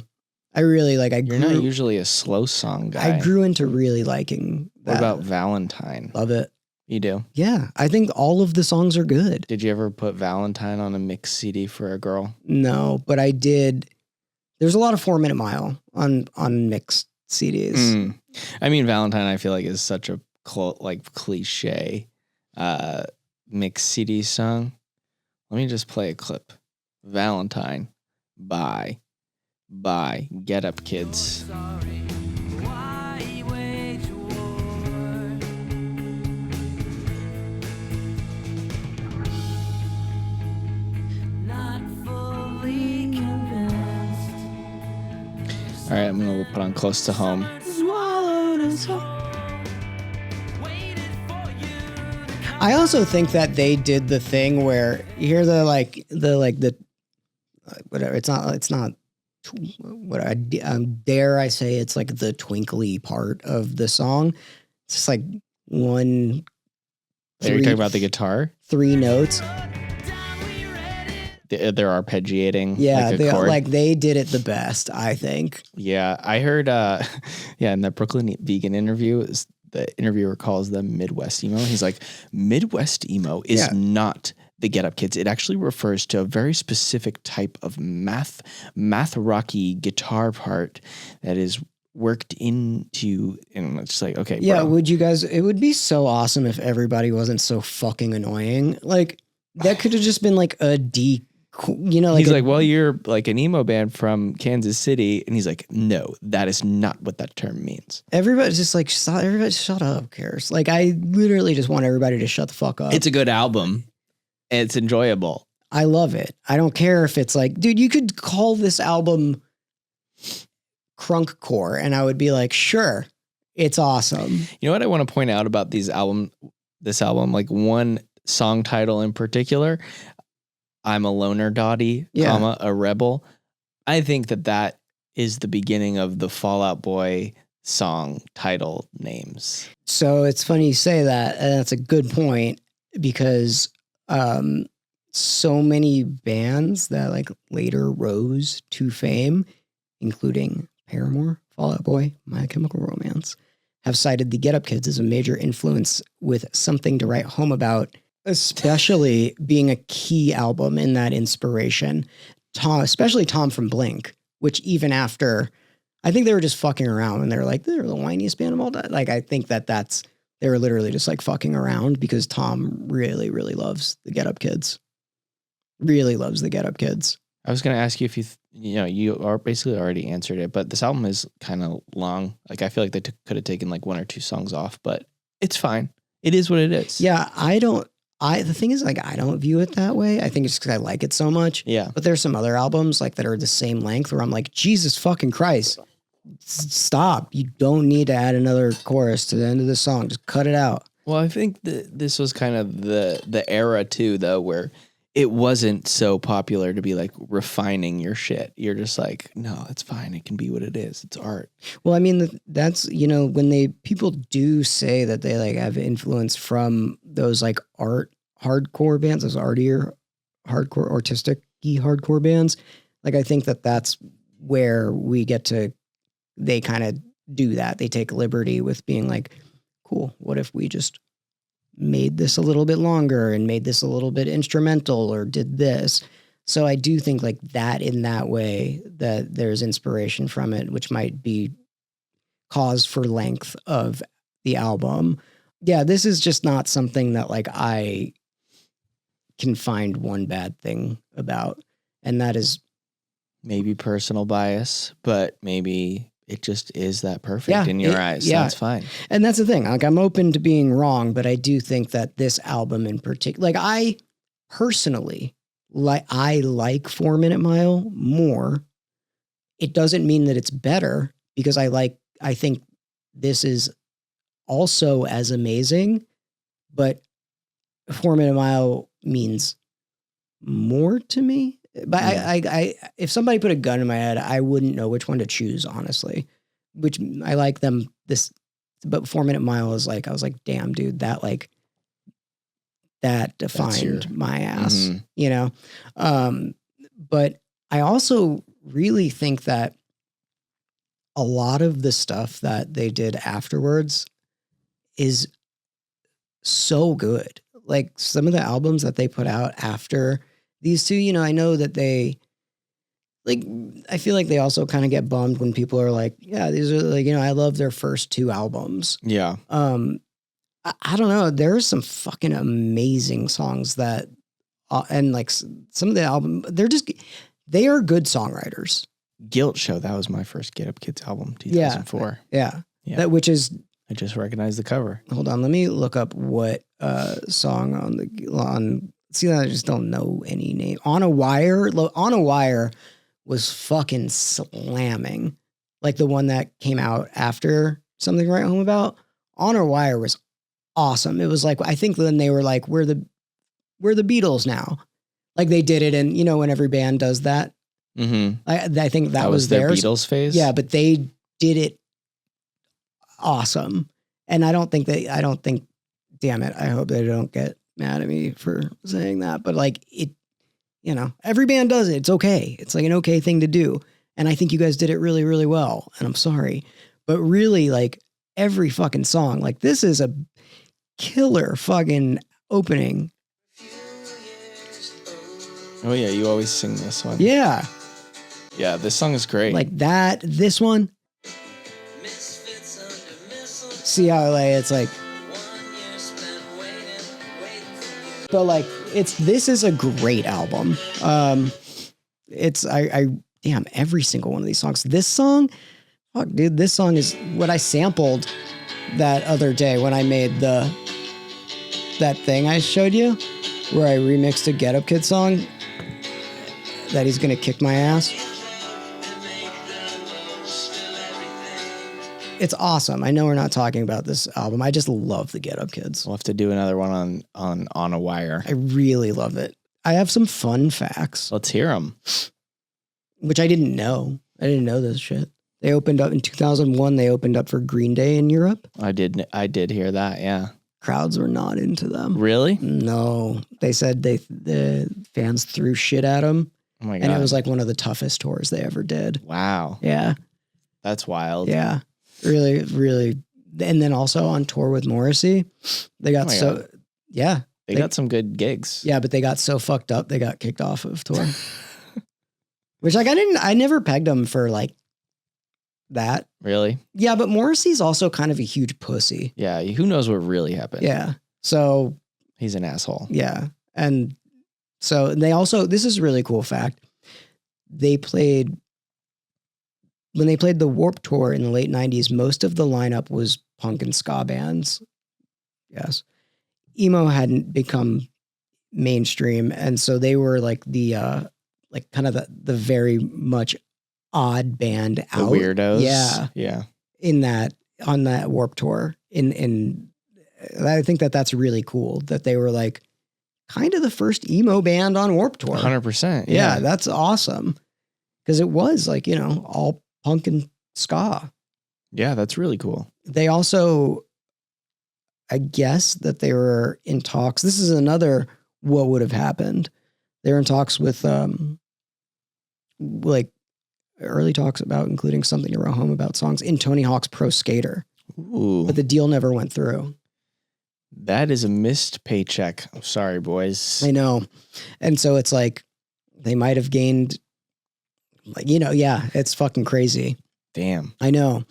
I really like... You're not usually a slow song guy. I grew into really liking that. What about Valentine? Love it. You do? Yeah. I think all of the songs are good. Did you ever put Valentine on a mix CD for a girl? No, but I did. There's a lot of 4 Minute Mile on mixed CDs. I mean, Valentine, I feel like is such a cliche mixed CD song. Let me just play a clip. Valentine by Get Up Kids. All right, I'm going to put on Close to Home. I also think that they did the thing where you hear the whatever. It's not what I dare I say it's like the twinkly part of the song. It's just like one. Are you talking about the guitar? 3 notes. They're arpeggiating. Yeah, like a chord. they did it the best, I think. Yeah, I heard. In that Brooklyn Vegan interview, the interviewer calls them Midwest emo. He's like, Midwest emo is not the Get Up Kids. It actually refers to a very specific type of math rocky guitar part that is worked into, and it's like, okay, yeah. bro. Would you guys? It would be so awesome if everybody wasn't so fucking annoying. Like that could have just been like a D. You know, like he's like, well, you're like an emo band from Kansas City, and he's like, no, that is not what that term means. Everybody's just like, everybody shut up. Who cares? Like, I literally just want everybody to shut the fuck up. It's a good album, and it's enjoyable. I love it. I don't care if it's like, dude, you could call this album Crunkcore, and I would be like, sure, it's awesome. You know what I want to point out about this album, like one song title in particular. I'm a loner dotty, comma, a rebel. I think that is the beginning of the Fall Out Boy song title names. So it's funny you say that, and that's a good point because so many bands that like later rose to fame, including Paramore, Fall Out Boy, My Chemical Romance, have cited the Get Up Kids as a major influence with something to write home about, especially being a key album in that inspiration. Especially Tom from Blink, which even after, I think they were just fucking around and they're like, they're the whiniest band of all time. Like, I think they were literally just like fucking around because Tom really, really loves the Get Up Kids. Really loves the Get Up Kids. I was going to ask you if you are basically already answered it, but this album is kind of long. Like, I feel like they could have taken like one or two songs off, but it's fine. It is what it is. Yeah, the thing is, like, I don't view it that way. I think it's because I like it so much. Yeah. But there's some other albums like that are the same length where I'm like, Jesus fucking Christ, stop. You don't need to add another chorus to the end of the song. Just cut it out. Well, I think this was kind of the era too, though, where it wasn't so popular to be like refining your shit. You're just like, no, it's fine. It can be what it is. It's art. Well, I mean, that's, when people do say that they like have influence from those like hardcore bands, those artier, hardcore, artistic-y hardcore bands. Like, I think that's where they kind of do that. They take liberty with being like, cool, what if we just made this a little bit longer and made this a little bit instrumental or did this. So I do think like that in that way that there's inspiration from it, which might be cause for length of the album. Yeah, this is just not something that like I can find one bad thing about. And that is maybe personal bias, but maybe it just is that perfect in your eyes. Yeah. That's fine. And that's the thing. Like, I'm open to being wrong, but I do think that this album in particular, like, I personally, I like 4 Minute Mile more. It doesn't mean that it's better because I think this is also as amazing, but 4 Minute Mile means more to me. But I if somebody put a gun in my head, I wouldn't know which one to choose, honestly. Which I like them but 4 Minute Mile is like, I was like, damn, dude, that defined my ass, But I also really think that a lot of the stuff that they did afterwards is so good. Like, some of the albums that they put out after these two, I know that they, like, I feel like they also kind of get bummed when people are like, yeah, these are like, I love their first 2 albums. Yeah. I don't know. There are some fucking amazing songs that, and like some of the album, they are good songwriters. Guilt Show. That was my first Get Up Kids album, 2004. Yeah. Yeah. I just recognized the cover. Hold on. Let me look up what song see, I just don't know any name. On a Wire was fucking slamming. Like the one that came out after Something to Write Home About. On a Wire was awesome. It was like, I think then they were like, we're the Beatles now. Like, they did it, and when every band does that. Mm-hmm. I think that was their theirs. Beatles phase. Yeah, but they did it awesome. And I don't think, damn it, I hope they don't get mad at me for saying that, but like it, every band does it. It's okay. It's like an okay thing to do. And I think you guys did it really, really well. And I'm sorry, but really, like, every fucking song, like, this is a killer fucking opening. Oh yeah. You always sing this one. Yeah. Yeah. This song is great. Like this one. See how it's like, but like, this is a great album. Damn, every single one of these songs. This song, fuck, dude, this song is what I sampled that other day when I made that thing I showed you, where I remixed a Get Up Kid song that he's gonna kick my ass. It's awesome. I know we're not talking about this album. I just love the Get Up Kids. We'll have to do another one on a Wire. I really love it. I have some fun facts. Let's hear them. Which I didn't know. I didn't know this shit. They opened up in 2001. They opened up for Green Day in Europe. I did hear that. Yeah. Crowds were not into them. Really? No. They said the fans threw shit at them. Oh my God. And it was like one of the toughest tours they ever did. Wow. Yeah. That's wild. Yeah, really, really. And then also on tour with Morrissey, they got God. yeah. They got some good gigs. Yeah, but they got so fucked up, they got kicked off of tour. Which like I never pegged them for like that. Really? Yeah, but Morrissey's also kind of a huge pussy. Yeah. Who knows what really happened? Yeah. So He's an asshole. yeah. And so they also, this is a really cool fact. When they played the Warped Tour in the late 90s, most of the lineup was punk and ska bands. Yes. Emo hadn't become mainstream. And so they were like the kind of the very much odd band The out. weirdos. Yeah. Yeah. On that Warped Tour. I think that's really cool that they were like kind of the first emo band on Warped Tour. 100%. Yeah, that's awesome. Because it was like, all punk and ska. Yeah, that's really cool. They also, I guess that they were in talks. This is another what would have happened. They were in talks with like early talks about including Something to Row Home About songs in Tony Hawk's Pro Skater. Ooh. But the deal never went through. That is a missed paycheck. I'm sorry, boys. I know. And so it's like they might have gained, like, yeah, it's fucking crazy. Damn. I know.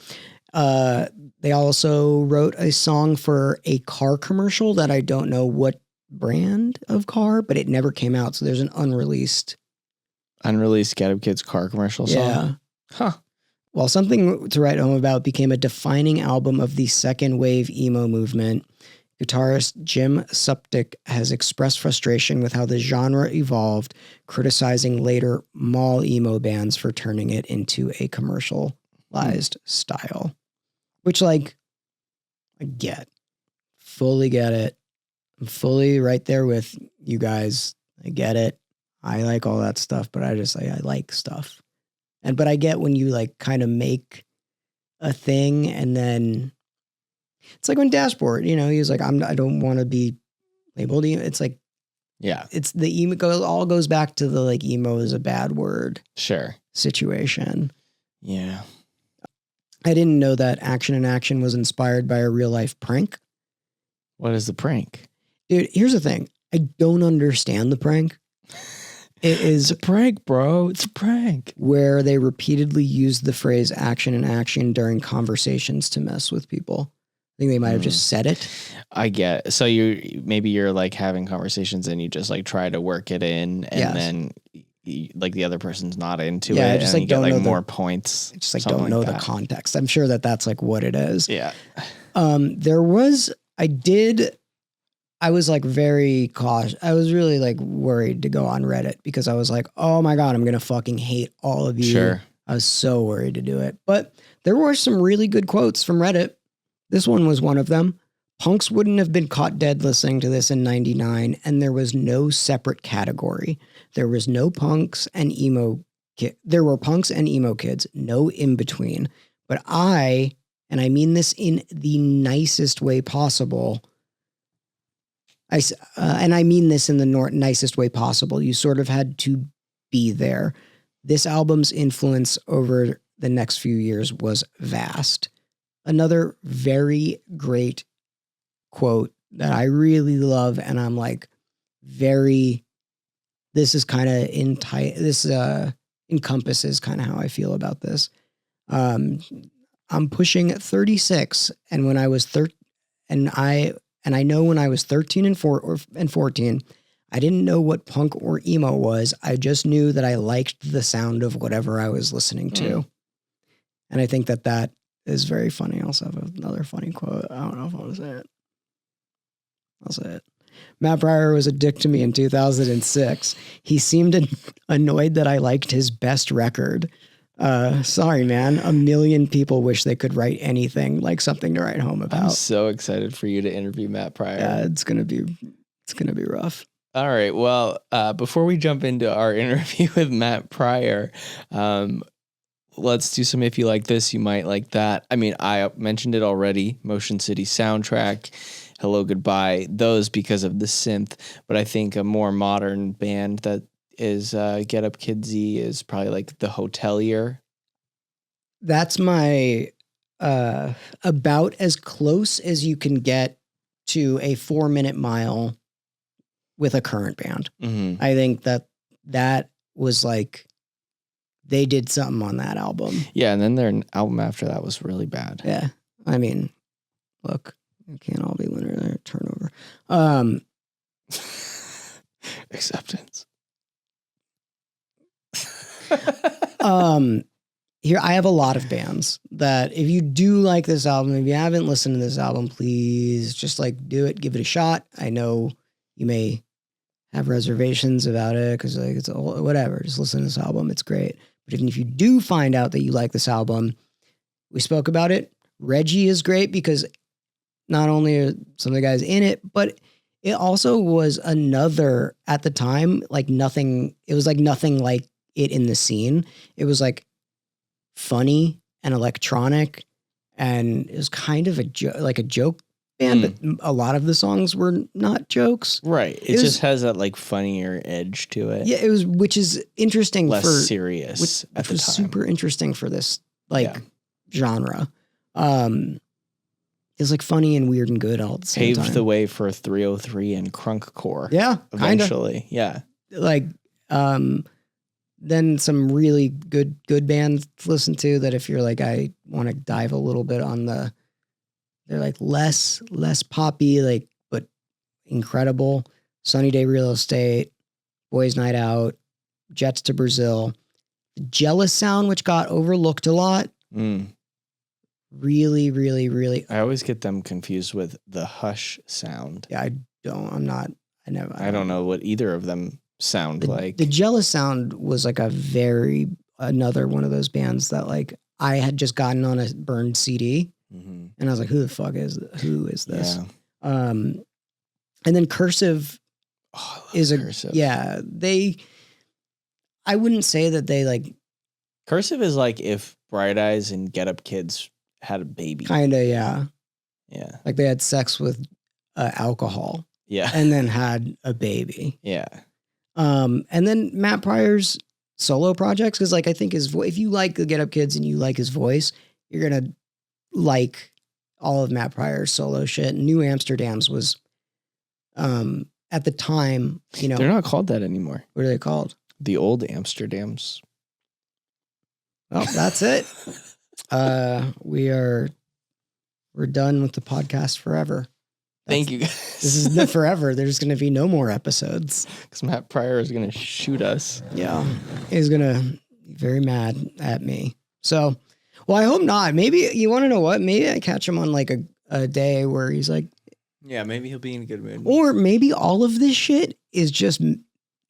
They also wrote a song for a car commercial that I don't know what brand of car, but it never came out. So there's an unreleased Get Up Kids car commercial song. Yeah. Huh. While Something to Write Home About became a defining album of the second wave emo movement, guitarist Jim Suptic has expressed frustration with how the genre evolved, criticizing later mall emo bands for turning it into a commercialized style. Which, like, I get. Fully get it. I'm fully right there with you guys. I get it. I like all that stuff, but I like stuff. But I get when you like kind of make a thing and then it's like when Dashboard, he was like, I don't want to be labeled emo. It's like, Yeah. it's the emo all goes back to the like emo is a bad word Sure. situation. Yeah. I didn't know that Action in Action was inspired by a real life prank. What is the prank? Dude, here's the thing. I don't understand the prank. It is It's a prank, bro. It's a prank. where they repeatedly used the phrase action in action during conversations to mess with people. I think they might have just said it. I get. So you're like having conversations and you just like try to work it in and Yes. then like the other person's not into Yeah, I it just, and like, you don't get know like the- more points. I just like something don't know the that. context. I'm sure that that's like what it is. Yeah. I was like very cautious. I was really like worried to go on Reddit because I was like, oh my God, I'm going to fucking hate all of you. Sure. I was so worried to do it. But there were some really good quotes from Reddit. This one was one of them. Punks wouldn't have been caught dead listening to this in 99, and there was no separate category. There was no punks and emo there were punks and emo kids, no in between. But and I mean this in the nicest way possible, and I mean this in the nicest way possible. You sort of had to be there. This album's influence over the next few years was vast. Another very great quote that I really love, and I'm like, this is kind of encompasses kind of how I feel about this. I'm pushing 36, and when I was I know when I was 13 and 14, I didn't know what punk or emo was. I just knew that I liked the sound of whatever I was listening to. And I think that is very funny. I also have another funny quote. I don't know if I want to say it. I'll say it. Matt Pryor was a dick to me in 2006. He seemed annoyed that I liked his best record. Sorry, man. A million people wish they could write anything like Something to Write Home About. I'm so excited for you to interview Matt Pryor. Yeah, it's gonna be rough. All right. Well, before we jump into our interview with Matt Pryor, let's do some If You Like This, You Might Like That. I mean, I mentioned it already. Motion City soundtrack, Hello Goodbye, those because of the synth. But I think a more modern band that is Get Up Kidsy is probably like The Hotelier. that's my about as close as you can get to a 4-minute mile with a current band. Mm-hmm. I think that was like they did something on that album. Yeah, and then their album after that was really bad. Yeah. I mean, look, it can't all be linear turnover. Acceptance. Here, I have a lot of bands that if you do like this album, if you haven't listened to this album, please just like do it, give it a shot. I know you may have reservations about it because like it's all, whatever. Just listen to this album. It's great. But if you do find out that you like this album, we spoke about it. Reggie is great because not only are some of the guys in it, but it also was another, at the time, like nothing, it was like nothing like it in the scene. It was like funny and electronic, and it was kind of like a joke band, but a lot of the songs were not jokes. Right. It just has that like funnier edge to it. Yeah, it was, which is interesting, less for serious at the was time. super interesting for this genre. It was like funny and weird and good all at the same time. Paved the way for 303 and Crunkcore. Yeah, eventually. Yeah. Like, then some really good bands to listen to that if you're like, I want to dive a little bit on they're like less poppy, like, but incredible. Sunny Day Real Estate, Boys Night Out, Jets to Brazil, Jealous Sound, which got overlooked a lot. Really, really, really. I always get them confused with the Hush sound. Yeah, I don't know what either of them sound like. The Jealous Sound was like another one of those bands that like I had just gotten on a burned CD, and I was like, who is this? Yeah. And then Cursive is Cursive. I wouldn't say that they like. Cursive is like if Bright Eyes and Get Up Kids had a baby. Kind of, yeah. Yeah. Like they had sex with alcohol. Yeah. And then had a baby. Yeah. And then Matt Pryor's solo projects, because like I think if you like the Get Up Kids and you like his voice, you're gonna like all of Matt Pryor's solo shit. New Amsterdam's was at the time, you know. They're not called that anymore. What are they called? The Old Amsterdams. Well, that's it. We're done with the podcast forever. Thank you guys. This is the forever. There's going to be no more episodes. Because Matt Pryor is going to shoot us. Yeah. He's going to be very mad at me. So, well, I hope not. Maybe, you want to know what? Maybe I catch him on like a day where he's like. Yeah, maybe he'll be in a good mood. Or maybe all of this shit is just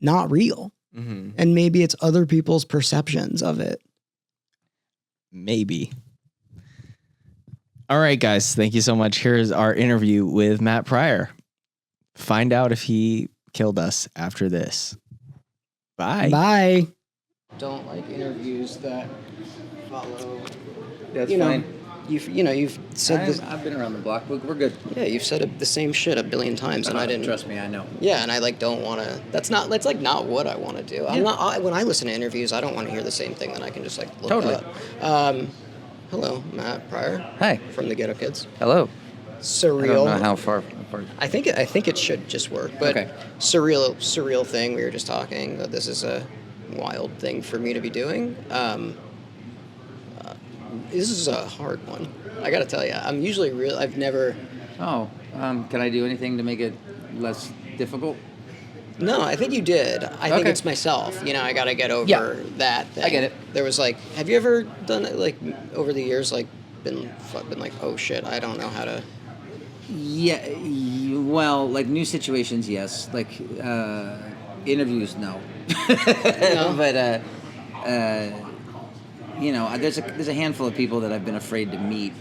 not real. Mm-hmm. And maybe it's other people's perceptions of it. Maybe. All right, guys. Thank you so much. Here's our interview with Matt Pryor. Find out if he killed us after this. Bye. Bye. Don't like interviews that follow. That's fine. You've said this. I've been around the block. We're good. Yeah, you've said the same shit a billion times, and I didn't. Trust me, I know. Yeah, and I like don't want to. That's like not what I want to do. I'm not. When I listen to interviews, I don't want to hear the same thing that I can just like look Totally. up. Hello, Matt Pryor. Hi. From the Get Up Kids. Hello. Surreal. I don't know how far apart. I think it should just work. But Okay. surreal thing. We were just talking that this is a wild thing for me to be doing. This is a hard one. I got to tell you, I'm usually I've never. Oh, can I do anything to make it less difficult? No, I think you did. I think Okay. it's myself. I got to get over that thing. I get it. There was like, have you ever done it like over the years, like been like, oh shit, I don't know how to. Yeah. Well, like new situations, yes. Like interviews, no. No? But there's a handful of people that I've been afraid to meet,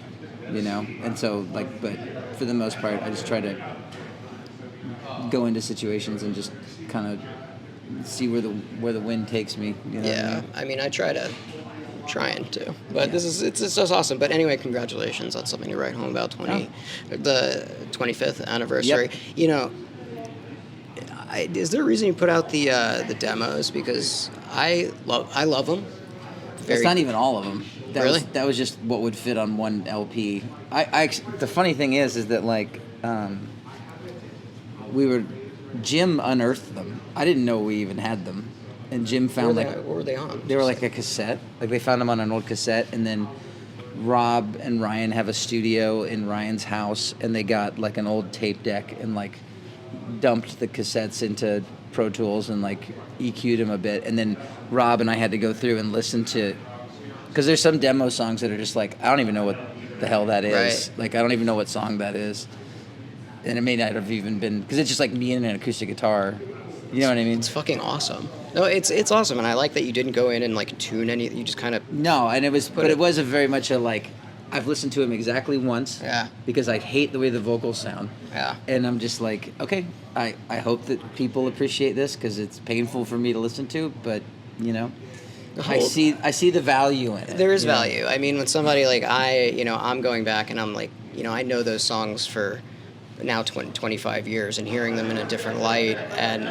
and so but for the most part, I just try to go into situations and just kind of see where the wind takes me. Yeah, I mean, I'm trying to, but it's just awesome. But anyway, congratulations. That's something to write home about. The 25th anniversary. Yep. Is there a reason you put out the demos? Because I love them. It's not even all of them. That was just what would fit on one LP. The funny thing is that like Jim unearthed them. I didn't know we even had them, and Jim found what were they on? They were like a cassette. Like they found them on an old cassette, and then Rob and Ryan have a studio in Ryan's house, and they got like an old tape deck and like dumped the cassettes into Pro Tools and like EQ'd them a bit, and then Rob and I had to go through and listen to, because there's some demo songs that are just like, I don't even know what the hell that is. Right. Like, I don't even know what song that is. And it may not have even been, because it's just like me and an acoustic guitar. You know what I mean? It's fucking awesome. No, it's awesome, and I like that you didn't go in and like tune any. You just kind of No, and it was, but it was a very much a like, I've listened to him exactly once. Yeah. Because I hate the way the vocals sound. Yeah. And I'm just like, okay, I hope that people appreciate this because it's painful for me to listen to, but you know, I see the value in it. There is you know? value. I mean, when somebody like I'm going back and I'm like, I know those songs for now 25 years and hearing them in a different light, and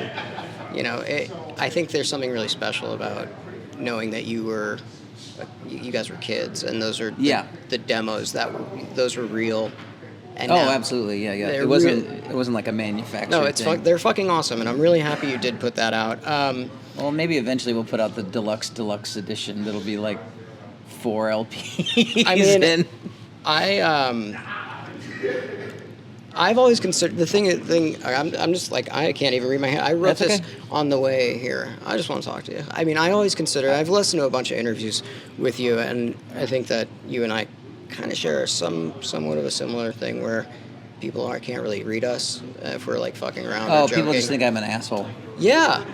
I think there's something really special about knowing that you guys were kids, and those are the demos those were real. And absolutely, yeah. It wasn't like a manufactured No, thing. They're fucking awesome, and I'm really happy you did put that out. Well, maybe eventually we'll put out the deluxe edition. That'll be like 4 LPs. I mean, I've always considered the thing. I'm just like, I can't even read my hand. I wrote this on the way here. I just want to talk to you. I mean, I always consider. I've listened to a bunch of interviews with you, and I think that you and I kind of share somewhat of a similar thing where people can't really read us if we're like fucking around. Oh, or joking. people just think I'm an asshole. Yeah.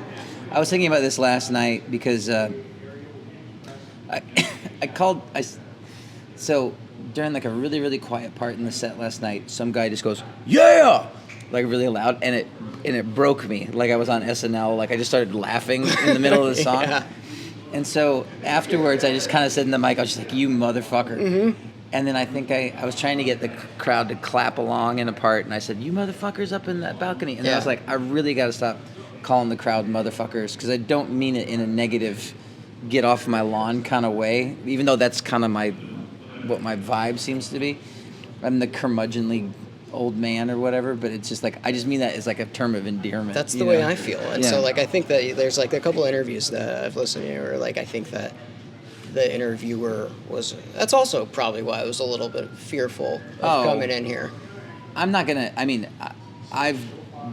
I was thinking about this last night because so during like a really, really quiet part in the set last night, some guy just goes, "Yeah!" like really loud, and it broke me. Like I was on SNL, like I just started laughing in the middle of the song. Yeah. And so afterwards, I just kind of said in the mic, I was just like, "You motherfucker." Mm-hmm. And then I think I was trying to get the crowd to clap along in a part, and I said, "You motherfuckers up in that balcony." And then I was like, I really got to stop calling the crowd motherfuckers, because I don't mean it in a negative, get off my lawn kind of way, even though that's kind of what my vibe seems to be. I'm the curmudgeonly old man or whatever, but it's just like, I just mean that as like a term of endearment. That's the way I feel. And so like I think that there's like a couple interviews that I've listened to where like I think that the interviewer that's also probably why I was a little bit fearful of coming in here. I'm not gonna, I mean, I've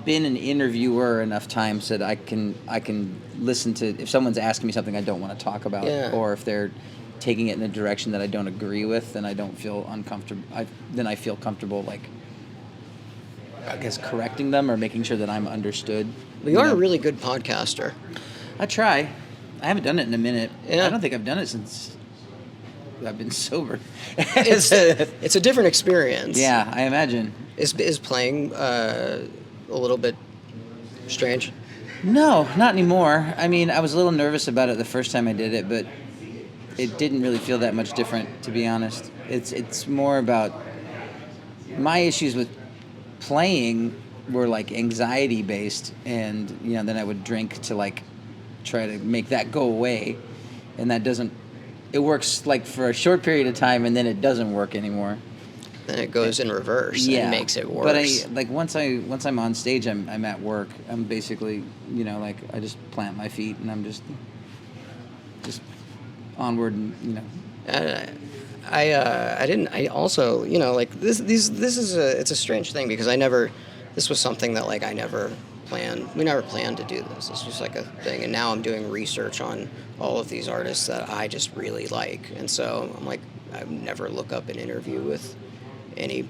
been an interviewer enough times that I can listen to, if someone's asking me something I don't want to talk about, or if they're taking it in a direction that I don't agree with, then I don't feel uncomfortable. Then I feel comfortable, like, I guess, correcting them or making sure that I'm understood. Well, you are a really good podcaster. I try. I haven't done it in a minute. Yeah. I don't think I've done it since I've been sober. It's a different experience. Yeah, I imagine. Is playing a little bit strange? No, not anymore. I mean, I was a little nervous about it the first time I did it, but it didn't really feel that much different, to be honest. It's more about my issues with playing were like anxiety based, and then I would drink to like try to make that go away, and that doesn't. It works like for a short period of time, and then it doesn't work anymore. Then it goes in reverse and makes it worse. But once I'm on stage, I'm at work. I'm basically like I just plant my feet and I'm just onward and I also like this is it's a strange thing because this was something that like I never planned. We never planned to do this. This was like a thing, and now I'm doing research on all of these artists that I just really like, and so I'm like I never look up an interview with any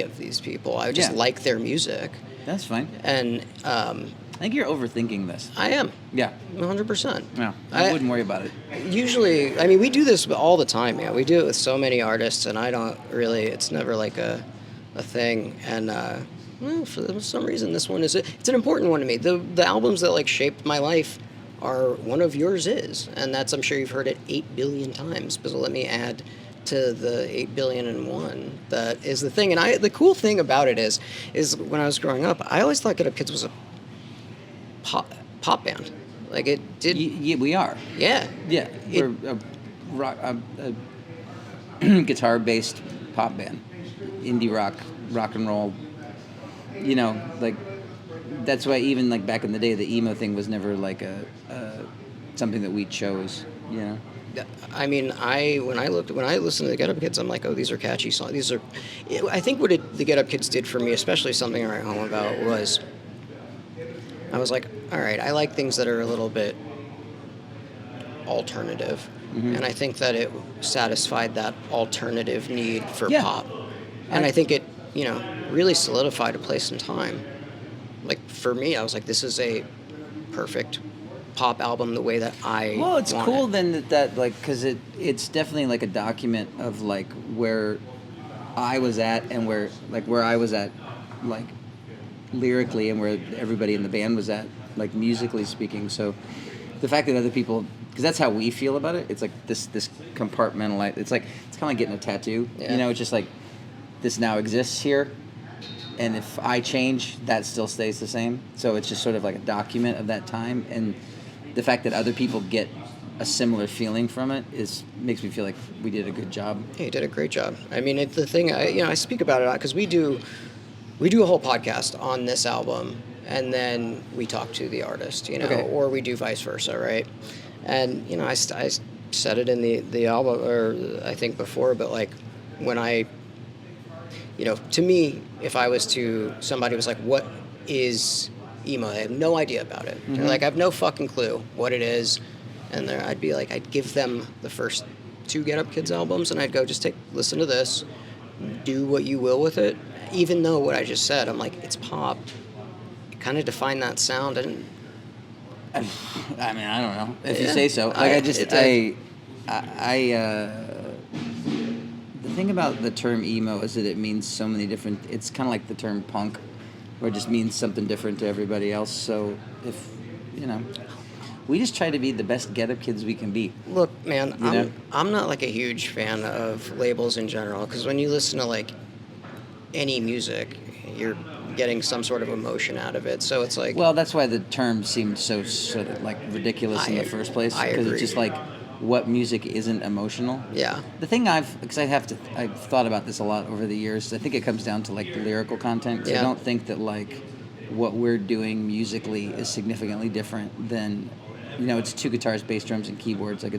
of these people. I just like their music. That's fine. And I think you're overthinking this. I am. Yeah. 100%. Yeah. I wouldn't worry about it. Usually, I mean, we do this all the time. Yeah, we do it with so many artists, and I don't really. It's never like a thing. And for some reason, this one it's an important one to me. The albums that like shaped my life are one of yours and that's, I'm sure you've heard it 8 billion times. But let me add to the 8 billion and one. That is the thing. And the cool thing about it is when I was growing up, I always thought Get Up Kids was a pop band. Like it did. Yeah, we are. Yeah. Yeah. We're a rock, guitar-based pop band, indie rock and roll. You know, like that's why even like back in the day, the emo thing was never like a something that we chose. You know. I mean, when I listened to the Get Up Kids, I'm like, oh, these are catchy songs. I think what the Get Up Kids did for me, especially something I write home about, was I was like, all right, I like things that are a little bit alternative, and I think that it satisfied that alternative need for pop, and I think it, really solidified a place and time. Like for me, I was like, this is a perfect pop album the way that I Well, it's want cool it. then that like because it's definitely like a document of like where I was at and where I was at like lyrically and where everybody in the band was at like musically speaking. So the fact that other people, because that's how we feel about it. It's like this compartmentalized. It's kind of like getting a tattoo. Yeah. It's just like this now exists here. And if I change, that still stays the same. So it's just sort of like a document of that time. And the fact that other people get a similar feeling from it makes me feel like we did a good job. Yeah, you did a great job. I mean, the thing, I speak about it because we do a whole podcast on this album, and then we talk to the artist, Okay. or we do vice versa, right? And I said it in the album, or I think before, but like when I, to me, if somebody was like, what is emo? I have no idea about it. They're like, I have no fucking clue what it is. And I'd be like, I'd give them the first 2 Get Up Kids albums, and I'd go, just listen to this, do what you will with it. Even though what I just said, I'm like, it's pop. Kind of define that sound, and I mean, I don't know if you Yeah. say so. Like the thing about the term emo is that it means so many different. It's kind of like the term punk, where it just means something different to everybody else. So if we just try to be the best Get Up Kids we can be. look, man, know? I'm not like a huge fan of labels in general, because when you listen to like any music, you're getting some sort of emotion out of it. So it's like, Well, that's why the term seemed so sort of like ridiculous in the first place, I because agree. it's just like what music isn't emotional. yeah, The thing I've thought about this a lot over the years. I think it comes down to like the lyrical content. 'Cause Yeah. I don't think that like what we're doing musically is significantly different than, it's 2 guitars, bass drums, and keyboards. Like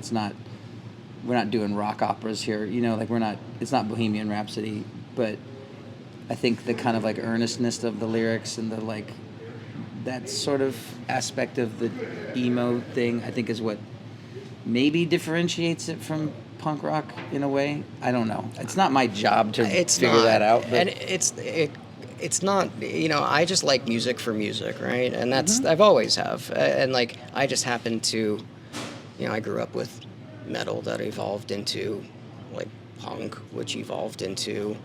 we're not doing rock operas here. It's not Bohemian Rhapsody, but I think the kind of like earnestness of the lyrics and the like that sort of aspect of the emo thing, I think is what maybe differentiates it from punk rock in a way. I don't know. It's not my job to figure that out. But And it's not, I just like music for music, right? And that's, I've always have. And like, I just happen to, I grew up with metal that evolved into like punk, which evolved into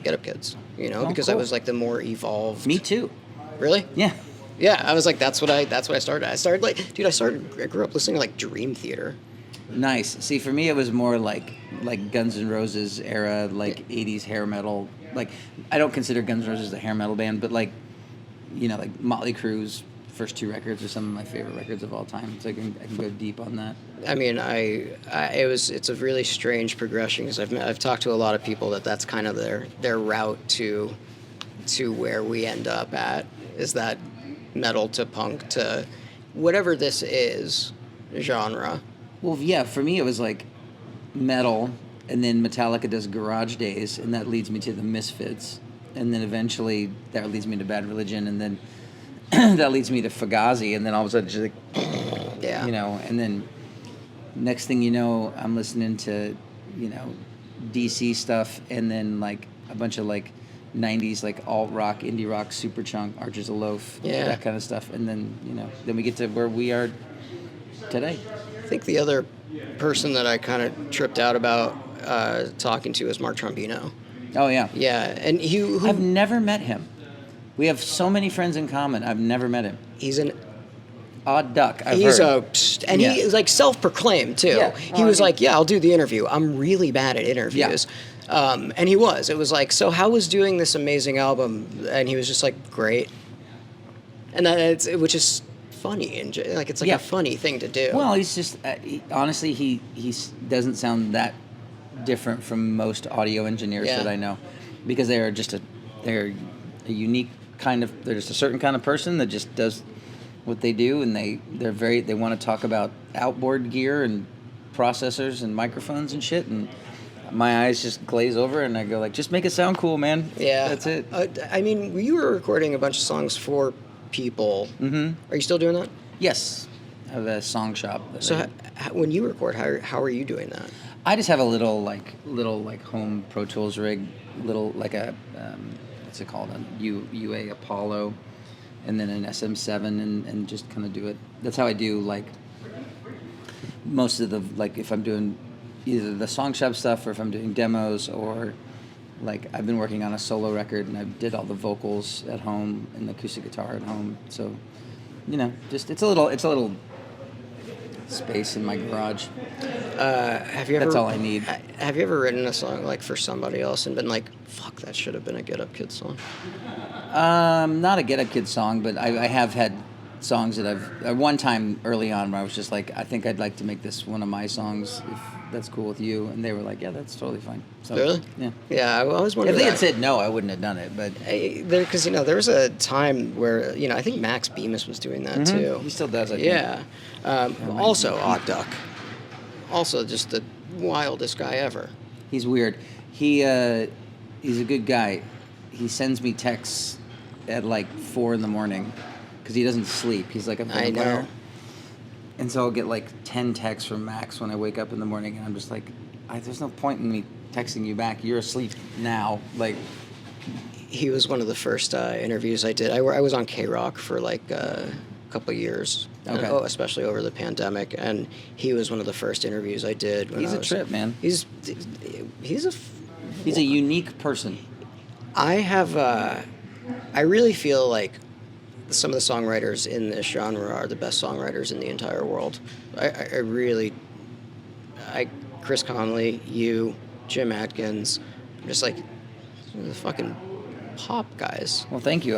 Get Up Kids, because I cool. was like the more evolved. me too. Really? Yeah. Yeah, I was like, that's what I started. I started I grew up listening to like Dream Theater. Nice. See, for me, it was more like Guns N' Roses era, like 80s hair metal. Like, I don't consider Guns N' Roses a hair metal band, but like Motley Crue's first 2 records are some of my favorite records of all time. So I can go deep on that. I mean, it's a really strange progression, because I've talked to a lot of people that's kind of their route to where we end up at, is that metal to punk to whatever this is genre. Well, yeah, for me, it was like metal, and then Metallica does Garage Days, and that leads me to the Misfits. And then eventually that leads me to Bad Religion, and then that leads me to Fugazi, and then all of a sudden, just like, Yeah. and then next thing you know, I'm listening to, DC stuff, and then like a bunch of like 90s like alt rock, indie rock, Superchunk, Archers of Loaf, Yeah. that kind of stuff, and then then we get to where we are today. I think the other person that I kind of tripped out about talking to is Mark Trombino. Oh yeah, Yeah, and I've never met him. We have so many friends in common. I've never met him. he's an Odd duck. I've he's heard. and Yeah. he like self-proclaimed too. Yeah. He was like, yeah, I'll do the interview. I'm really bad at interviews. And he was. It was like, so how was doing this amazing album? And he was just like, great. And which is funny, and like it's like Yeah. a funny thing to do. Well, he's just honestly he doesn't sound that different from most audio engineers Yeah. that I know, because they're a unique kind of, they're just a certain kind of person that just does what they do, and they want to talk about outboard gear and processors and microphones and shit, and my eyes just glaze over and I go like, just make it sound cool, man. Yeah, That's it. I mean, you were recording a bunch of songs for people. Mm-hmm. Are you still doing that? Yes. I have a song shop. So when you record, how are you doing that? I just have a little home Pro Tools rig, like a what's it called, a UA Apollo, and then an SM7, and just kind of do it. That's how I do like most of the, like if I'm doing either the song shop stuff or if I'm doing demos, or like I've been working on a solo record and I did all the vocals at home and the acoustic guitar at home. So, just it's a little space in my garage. Have you ever? That's all I need. Have you ever written a song like for somebody else and been like, "Fuck, that should have been a Get Up Kid song"? Not a Get Up Kid song, but I have had songs that one time early on where I was just like, I think I'd like to make this one of my songs, if that's cool with you, and they were like, yeah, that's totally fine. So, Really? Yeah. Yeah, I always wondered. If they had said no, I wouldn't have done it, but because there was a time where I think Max Bemis was doing that too. he still does, I think. Yeah. Also, Odd Duck. Also, just the wildest guy ever. He's weird. He's a good guy. He sends me texts at like 4 a.m. because he doesn't sleep. He's like a I know. vampire. And so I'll get like 10 texts from Max when I wake up in the morning, and I'm just like, there's no point in me texting you back. You're asleep now. Like, He was one of the first interviews I did. I was on K-Rock for like a couple of years, Okay. especially over the pandemic, and he was one of the first interviews I did. he's a trip, man. He's a. He's a unique person. I really feel like some of the songwriters in this genre are the best songwriters in the entire world. I really, Chris Conley, you, Jim Atkins, I'm just like the fucking pop guys. Well, thank you.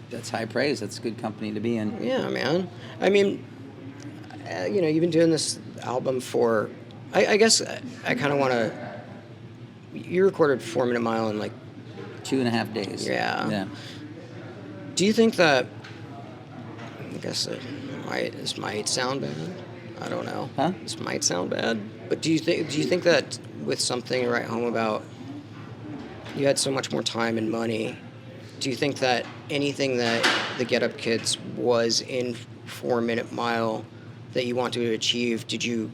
That's high praise. That's good company to be in. Yeah, man. I mean, you've been doing this album for, I guess I kind of want to, you recorded 4 Minute Mile in like 2.5 days. Yeah. Yeah. Do you think that? I guess this might sound bad. I don't know. Huh? This might sound bad, but do you think that with something you write home about, you had so much more time and money? Do you think that anything that the Get Up Kids was in 4 Minute Mile that you want to achieve, did you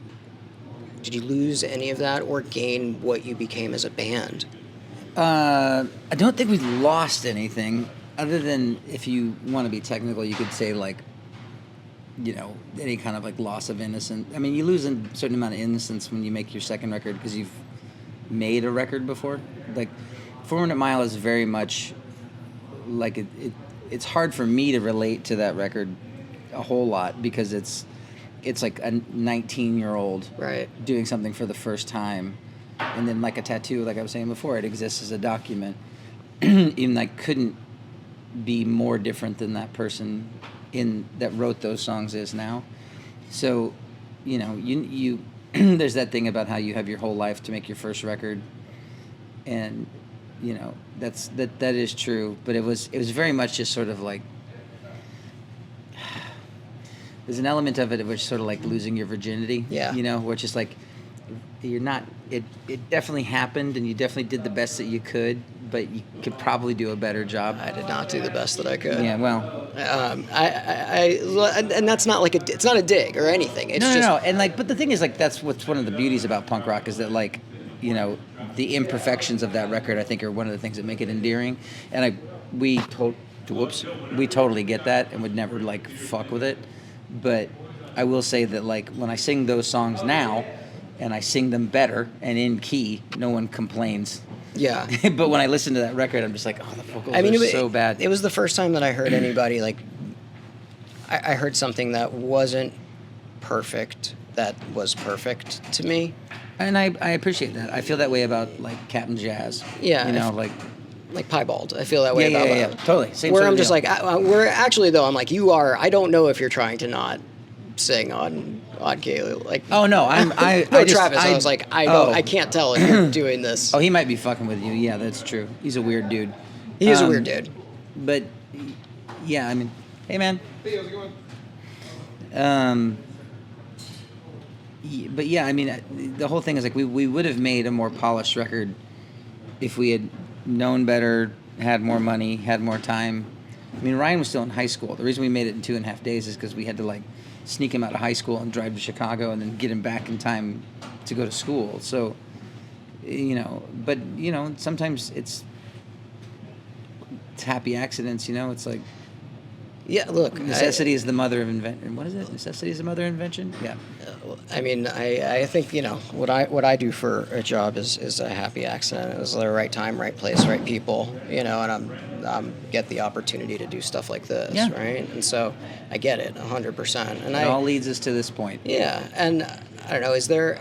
lose any of that or gain what you became as a band? I don't think we lost anything, other than, if you want to be technical, you could say like, any kind of like loss of innocence. I mean, you lose a certain amount of innocence when you make your second record because you've made a record before. Like, 4 Minute Mile is very much like it's hard for me to relate to that record a whole lot because it's like a 19-year-old Right. doing something for the first time. And then like a tattoo, like I was saying before, it exists as a document. Even I couldn't be more different than that person that wrote those songs is now. So, you there's that thing about how you have your whole life to make your first record, and that is true. But it was very much just sort of like, there's an element of it which is sort of like losing your virginity. Yeah. Where it's just like, you're not. It definitely happened, and you definitely did the best that you could, but you could probably do a better job. I did not do the best that I could. Yeah, well, and that's not like it's not a dig or anything. It's no, just, and like, but the thing is, like, that's what's one of the beauties about punk rock is that, like, the imperfections of that record, I think, are one of the things that make it endearing, and we totally get that and would never like fuck with it, but I will say that, like, when I sing those songs now, and I sing them better and in key, no one complains. Yeah. But when I listen to that record, I'm just like, oh, the vocals are so bad. It was the first time that I heard anybody like. I heard something that wasn't perfect. That was perfect to me. And I appreciate that. I feel that way about like Captain Jazz. Yeah. Like Piebald. I feel that way about totally. Same where sort I'm of just deal. like, where actually though, I'm like, you are. I don't know if you're trying to not sing on key. Like, Oh no, Travis. I was like, I can't tell if you're doing this. Oh, he might be fucking with you. Yeah, that's true. He's a weird dude. He is a weird dude. But yeah, I mean, hey man. Hey, how's it going? But yeah, I mean, the whole thing is like we would have made a more polished record if we had known better, had more money, had more time. I mean, Ryan was still in high school. The reason we made it in 2.5 days is because we had to like sneak him out of high school and drive to Chicago and then get him back in time to go to school. So, you know, but you know, sometimes it's happy accidents. You know, it's like. Yeah, look. Necessity is the mother of invention. What is it? Necessity is the mother of invention? Yeah. I mean, I think, you know, what I do for a job is a happy accident. It was the right time, right place, right people, you know, and I'm get the opportunity to do stuff like this, Yeah. right? And so I get it 100%. And It all leads us to this point. Yeah, and I don't know, is there,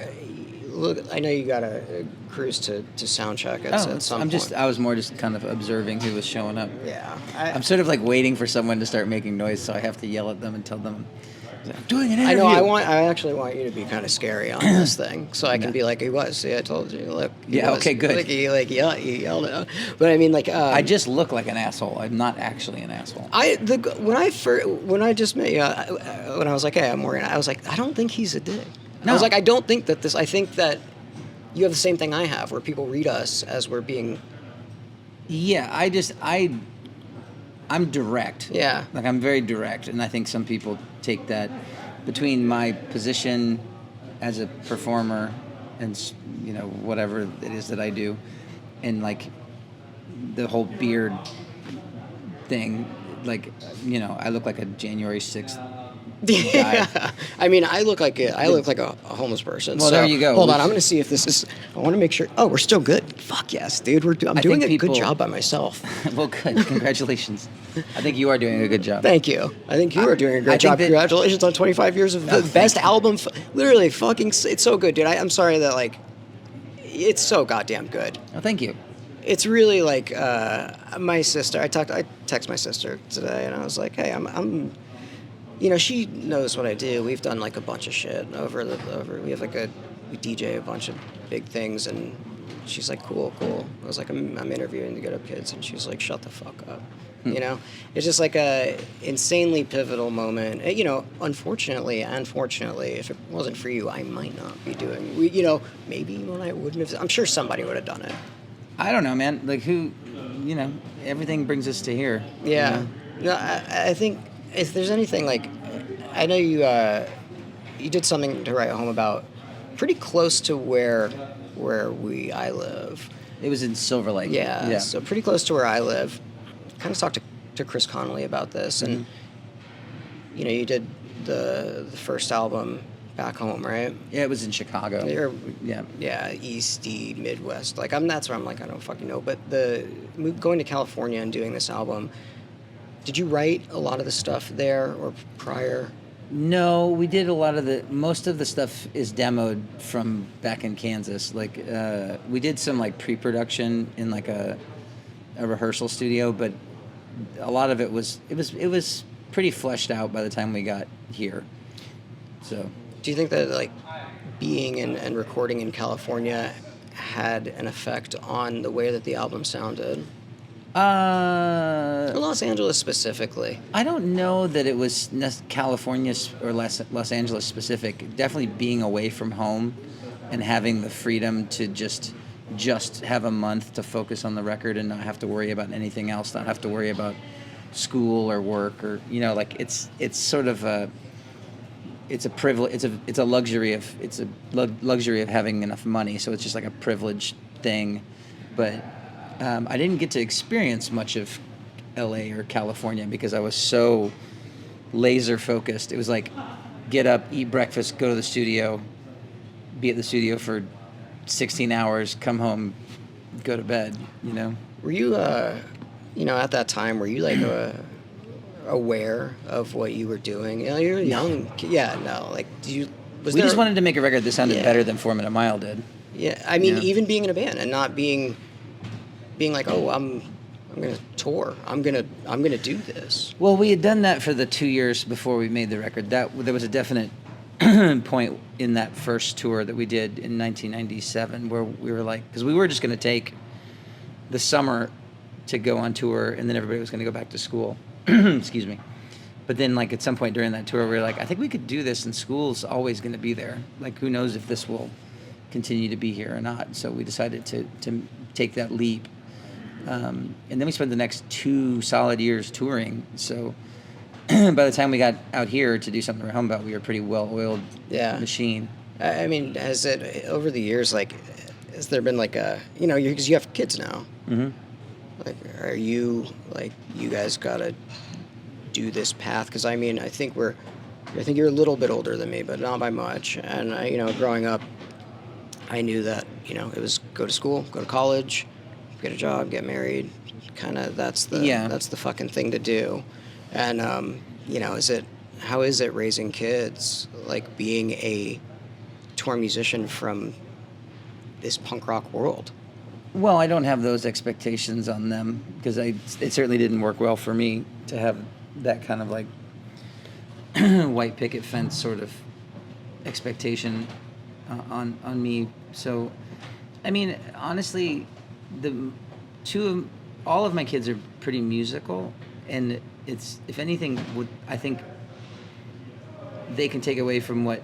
look, I know you got a cruise to sound check at some point. I was more just kind of observing who was showing up. Yeah. I'm sort of like waiting for someone to start making noise, so I have to yell at them and tell them, I'm doing an I interview. know. I actually want you to be kind of scary on this thing, so I can be like, he was. See, I told you. Look. Yeah. Was. Okay. Good. Like he yelled it out. But I mean, like. I just look like an asshole. I'm not actually an asshole. When I just met you, when I was like, hey, I'm Morgan. I was like, I don't think he's a dick. No. I was like, I don't think that this. I think that you have the same thing I have, where people read us as we're being. Yeah. I'm direct. Yeah. Like I'm very direct, and I think some people take that between my position as a performer and, you know, whatever it is that I do, and like the whole beard thing, like, you know, I look like a January 6th Yeah, I mean, I look like a homeless person. Well, so, there you go. Hold on, I'm going to see if this is. I want to make sure. Oh, we're still good. Fuck yes, dude. I'm doing a good job by myself. Well, good. Congratulations. I think you are doing a good job. Thank you. I think you are doing a great job. Congratulations on 25 years of the best album. Literally, fucking, it's so good, dude. I'm sorry that like, it's so goddamn good. Oh, thank you. It's really like my sister. I text my sister today, and I was like, hey, I'm. You know, she knows what I do. We've done like a bunch of shit over. We have like we DJ a bunch of big things, and she's like, cool. I was like, I'm interviewing the Get Up Kids, and she's like, shut the fuck up. You know, it's just like a insanely pivotal moment. You know, unfortunately and fortunately, if it wasn't for you, I might not be doing. You know, maybe when I wouldn't have. I'm sure somebody would have done it. I don't know, man. Like who, you know, everything brings us to here. Yeah. You know? No, I think if there's anything like, I know you did something to write home about, pretty close to where I live. It was in Silver Lake. Yeah. So pretty close to where I live. Kind of talked to Chris Connolly about this, and you know, you did the first album back home, right? Yeah, it was in Chicago. Yeah, Easty, Midwest. Like that's where I'm like, I don't fucking know. But going to California and doing this album, did you write a lot of the stuff there or prior? No, we did a lot of most of the stuff is demoed from back in Kansas. Like, we did some like pre-production in like a rehearsal studio, but a lot of it was pretty fleshed out by the time we got here. So, do you think that like being and recording in California had an effect on the way that the album sounded? Los Angeles specifically. I don't know that it was California or Los Angeles specific. Definitely being away from home and having the freedom to just have a month to focus on the record and not have to worry about anything else, not have to worry about school or work or, you know, like it's sort of it's a privilege. It's a luxury of having enough money. So it's just like a privileged thing, but I didn't get to experience much of LA or California because I was so laser focused. It was like get up, eat breakfast, go to the studio, be at the studio for 16 hours, come home, go to bed, you know. Were you you know, at that time, were you like aware of what you were doing? You know, you're young. Yeah, no. Like, we just wanted to make a record that sounded better than 4 Minute Mile did. Yeah, I mean, even being in a band and not being like, oh, I'm I'm gonna tour. I'm gonna do this. Well, we had done that for the 2 years before we made the record. There was a definite point in that first tour that we did in 1997 where we were like, because we were just going to take the summer to go on tour, and then everybody was going to go back to school. Excuse me. But then, like, at some point during that tour, we were like, I think we could do this, and school's always going to be there. Like, who knows if this will continue to be here or not. So we decided to take that leap. And then we spent the next 2 solid years touring. So by the time we got out here to do something we're home about, we were a pretty well-oiled machine. I mean, has it, over the years, like, has there been like a, you know, because you have kids now. Mm-hmm. Like, are you, like, you guys got to do this path? Because, I mean, I think you're a little bit older than me, but not by much. And, you know, growing up, I knew that, you know, it was go to school, go to college, get a job, get married. Kind of, that's the fucking thing to do. And, you know, how is it raising kids, like, being a tour musician from this punk rock world? Well, I don't have those expectations on them because it certainly didn't work well for me to have that kind of like white picket fence sort of expectation on me. So, I mean, honestly, all of my kids are pretty musical, and it's, if anything, I think they can take away from what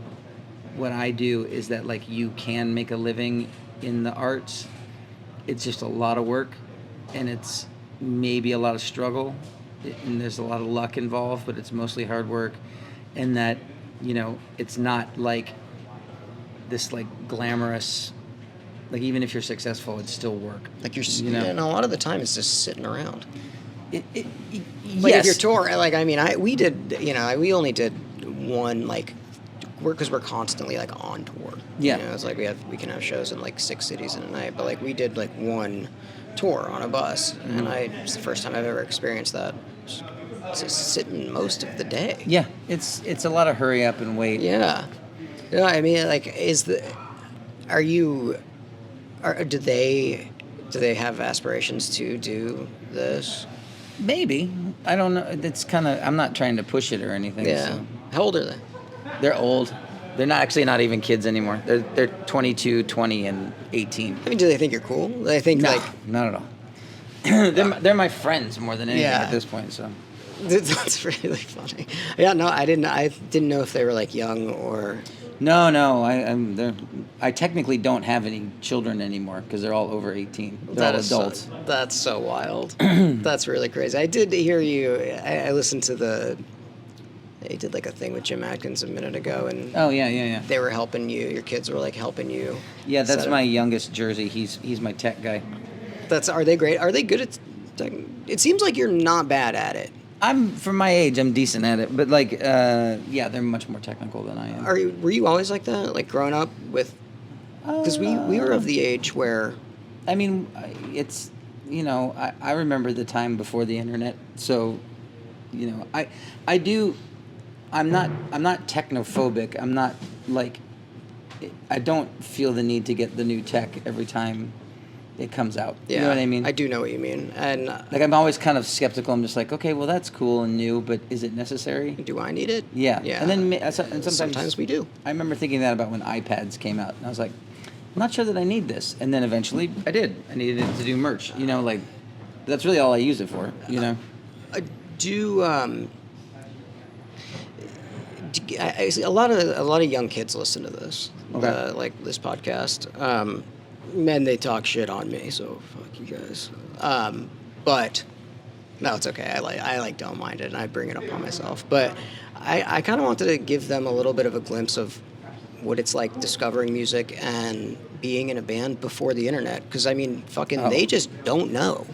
I do is that, like, you can make a living in the arts. It's just a lot of work, and it's maybe a lot of struggle, and there's a lot of luck involved, but it's mostly hard work, and that, you know, it's not like this, like, glamorous, like, even if you're successful, it's still work. Like, you know? And a lot of the time it's just sitting around. Like, yes. if you're touring, like, I mean, we only did one, like, because we're constantly, like, on tour. Yeah. You know, it's like we can have shows in, like, 6 cities in a night, but, like, we did, like, one tour on a bus, and it's the first time I've ever experienced that. Just sitting most of the day. Yeah, it's a lot of hurry up and wait. Yeah. Yeah, I mean, like, do they have aspirations to do this? Maybe. I don't know. It's kind of, I'm not trying to push it or anything. Yeah. So. How old are they? They're old. They're not even kids anymore. They're 22, 20, and 18. I mean, do they think you're cool? Do they think, like... not at all. they're my friends more than anything at this point, so... That's really funny. Yeah, no, I didn't know if they were, like, young or... No, I technically don't have any children anymore because they're all over 18. They're all adults. That's so wild. That's really crazy. I did hear you. I listened to they did, like, a thing with Jim Atkins a minute ago, and oh yeah. They were helping you. Your kids were, like, helping you. Yeah, that's my youngest, Jersey. He's my tech guy. Are they great? Are they good at tech? It seems like you're not bad at it. For my age, I'm decent at it, but, like, yeah, they're much more technical than I am. Were you always like that, like, growing up with? Because we were of the age where. I mean, it's, you know, I remember the time before the internet, so, you know, I'm not technophobic. I'm not, like, I don't feel the need to get the new tech every time it comes out. Yeah, you know what I mean? I do know what you mean. And like, I'm always kind of skeptical. I'm just like, okay, well, that's cool and new, but is it necessary? Do I need it? Yeah. Yeah. And then sometimes we do. I remember thinking that about when iPads came out, and I was like, I'm not sure that I need this. And then eventually I did. I needed it to do merch. You know, like, that's really all I use it for, you know? A lot of young kids listen to this, Okay. like this podcast. Men, they talk shit on me, so fuck you guys. But no, it's okay. I don't mind it, and I bring it up on myself. But I kind of wanted to give them a little bit of a glimpse of what it's like discovering music and being in a band before the internet. Because I mean, they just don't know.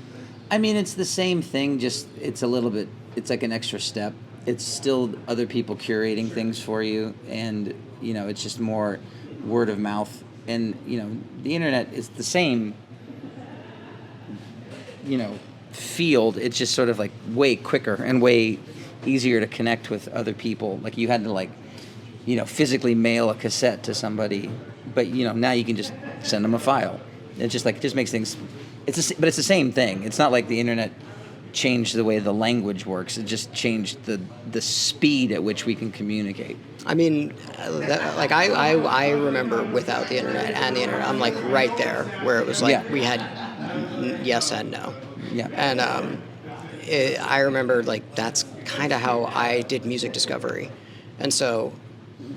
I mean, it's the same thing. Just it's like an extra step. It's still other people curating things for you, and, you know, it's just more word of mouth. And, you know, the internet is the same, you know, field. It's just sort of, like, way quicker and way easier to connect with other people. Like, you had to, like, you know, physically mail a cassette to somebody, but, you know, now you can just send them a file. It's just, like, it just makes things. But it's the same thing. It's not like the internet changed the way the language works. It just changed the speed at which we can communicate. I mean, I remember without the internet and the internet, I'm like right there where it was like we had yes and no. Yeah. And I remember like that's kind of how I did music discovery. And so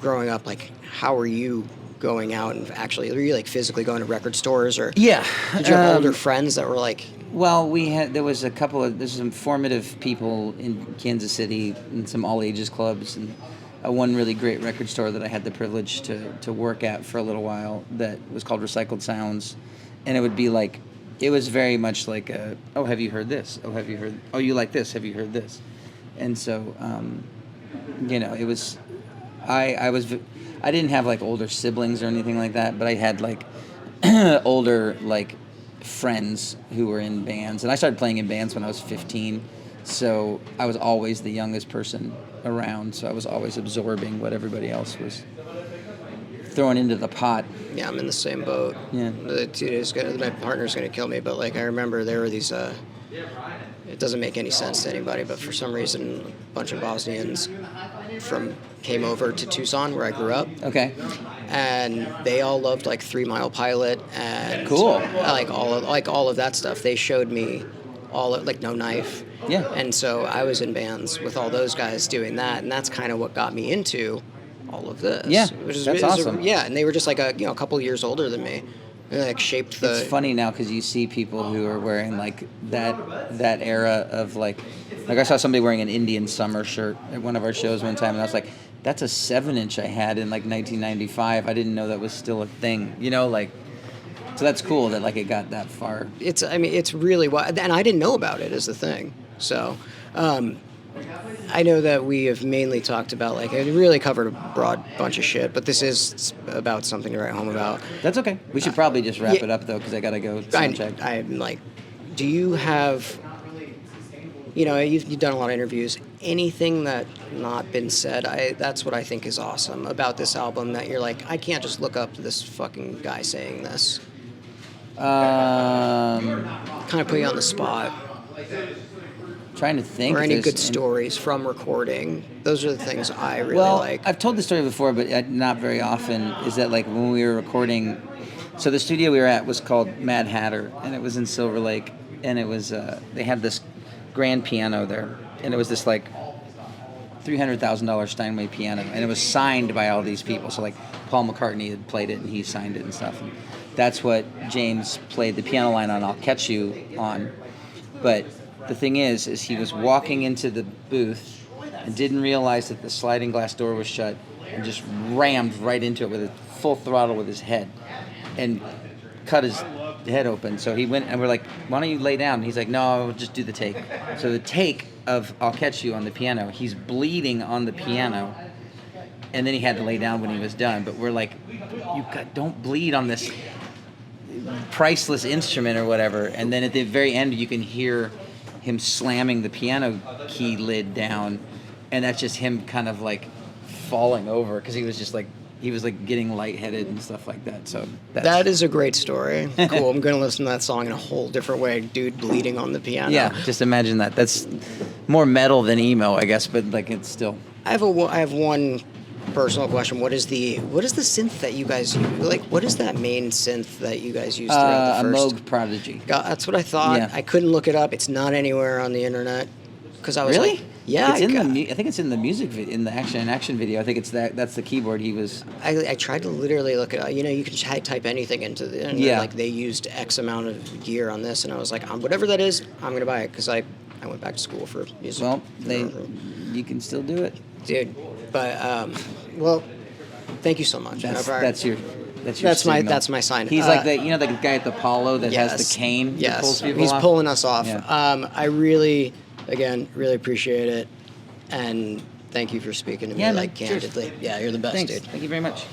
growing up, like, how were you going out and actually, were you like physically going to record stores, or Yeah. did you have older friends that were like, Well, there's some formative people in Kansas City and some all ages clubs, and one really great record store that I had the privilege to work at for a little while that was called Recycled Sounds. And it would be like, it was very much like, oh, have you heard this? Oh, you like this? Have you heard this? And so, it was, I didn't have like older siblings or anything like that, but I had like older like friends who were in bands, and I started playing in bands when I was 15, so I was always the youngest person around, so I was always absorbing what everybody else was throwing into the pot. yeah, I'm in the same boat. Yeah. My partner's gonna kill me, but like I remember there were these. It doesn't make any sense to anybody, but for some reason, a bunch of Bosnians came over to Tucson, where I grew up. Okay. And they all loved like 3 Mile Pilot and Cool. like all of that stuff. They showed me all of, like No Knife. Yeah. And so I was in bands with all those guys doing that, and that's kind of what got me into all of this. Yeah, which is, that's awesome. Yeah, and they were just like a couple years older than me. And like shaped the. It's funny now because you see people who are wearing like that era of like I saw somebody wearing an Indian summer shirt at one of our shows one time, and I was like, that's a 7-inch I had in like 1995. I didn't know that was still a thing, like. So that's cool that like it got that far. It's really wild, and I didn't know about it is the thing. So. I know that we have mainly talked about, like, it really covered a broad bunch of shit, but this is about something to write home about. That's okay. We should probably just wrap it up, though, because I got to go sound check. I'm like, do you have, you've done a lot of interviews, anything that not been said, that's what I think is awesome about this album, that you're like, I can't just look up this fucking guy saying this. Kind of put you on the spot. Trying to think. Or any good stories from recording. Those are the things I really like. I've told the story before, but not very often, is that like when we were recording, so the studio we were at was called Mad Hatter, and it was in Silver Lake, and it was, they had this grand piano there, and it was this like $300,000 Steinway piano, and it was signed by all these people. So like Paul McCartney had played it, and he signed it and stuff. And that's what James played the piano line on I'll Catch You on. But the thing is he was walking into the booth and didn't realize that the sliding glass door was shut and just rammed right into it with a full throttle with his head and cut his head open. So he went, and we're like, why don't you lay down? And he's like, no, I'll just do the take. So the take of I'll Catch You on the piano, he's bleeding on the piano, and then he had to lay down when he was done. But we're like, don't bleed on this priceless instrument or whatever. And then at the very end, you can hear him slamming the piano key lid down, and that's just him kind of like falling over because he was getting lightheaded and stuff like that. So that is a great story. Cool. I'm gonna listen to that song in a whole different way. Dude bleeding on the piano. Yeah, just imagine that. That's more metal than emo, I guess, but like it's still. I have one personal question. What is the synth that you guys use? Like, what is that main synth that you guys use throughout the first? A Moog Prodigy. God, that's what I thought. Yeah. I couldn't look it up. It's not anywhere on the internet. Because I was really? like, yeah. It's I think it's in the music video, in the action video. I think it's that's the keyboard he was. I tried to literally look it up. You can type anything into the internet. Yeah. Like, they used X amount of gear on this, and I was like, whatever that is, I'm gonna buy it because I went back to school for music. Well, you can still do it, dude. But well, thank you so much. That's my sign. He's like the guy at the Apollo that has the cane. Yes, that pulls people he's off. pulling us off. Yeah. I really appreciate it, and thank you for speaking to me man, candidly. cheers. Yeah, you're the best, Thanks. dude. Thank you very much.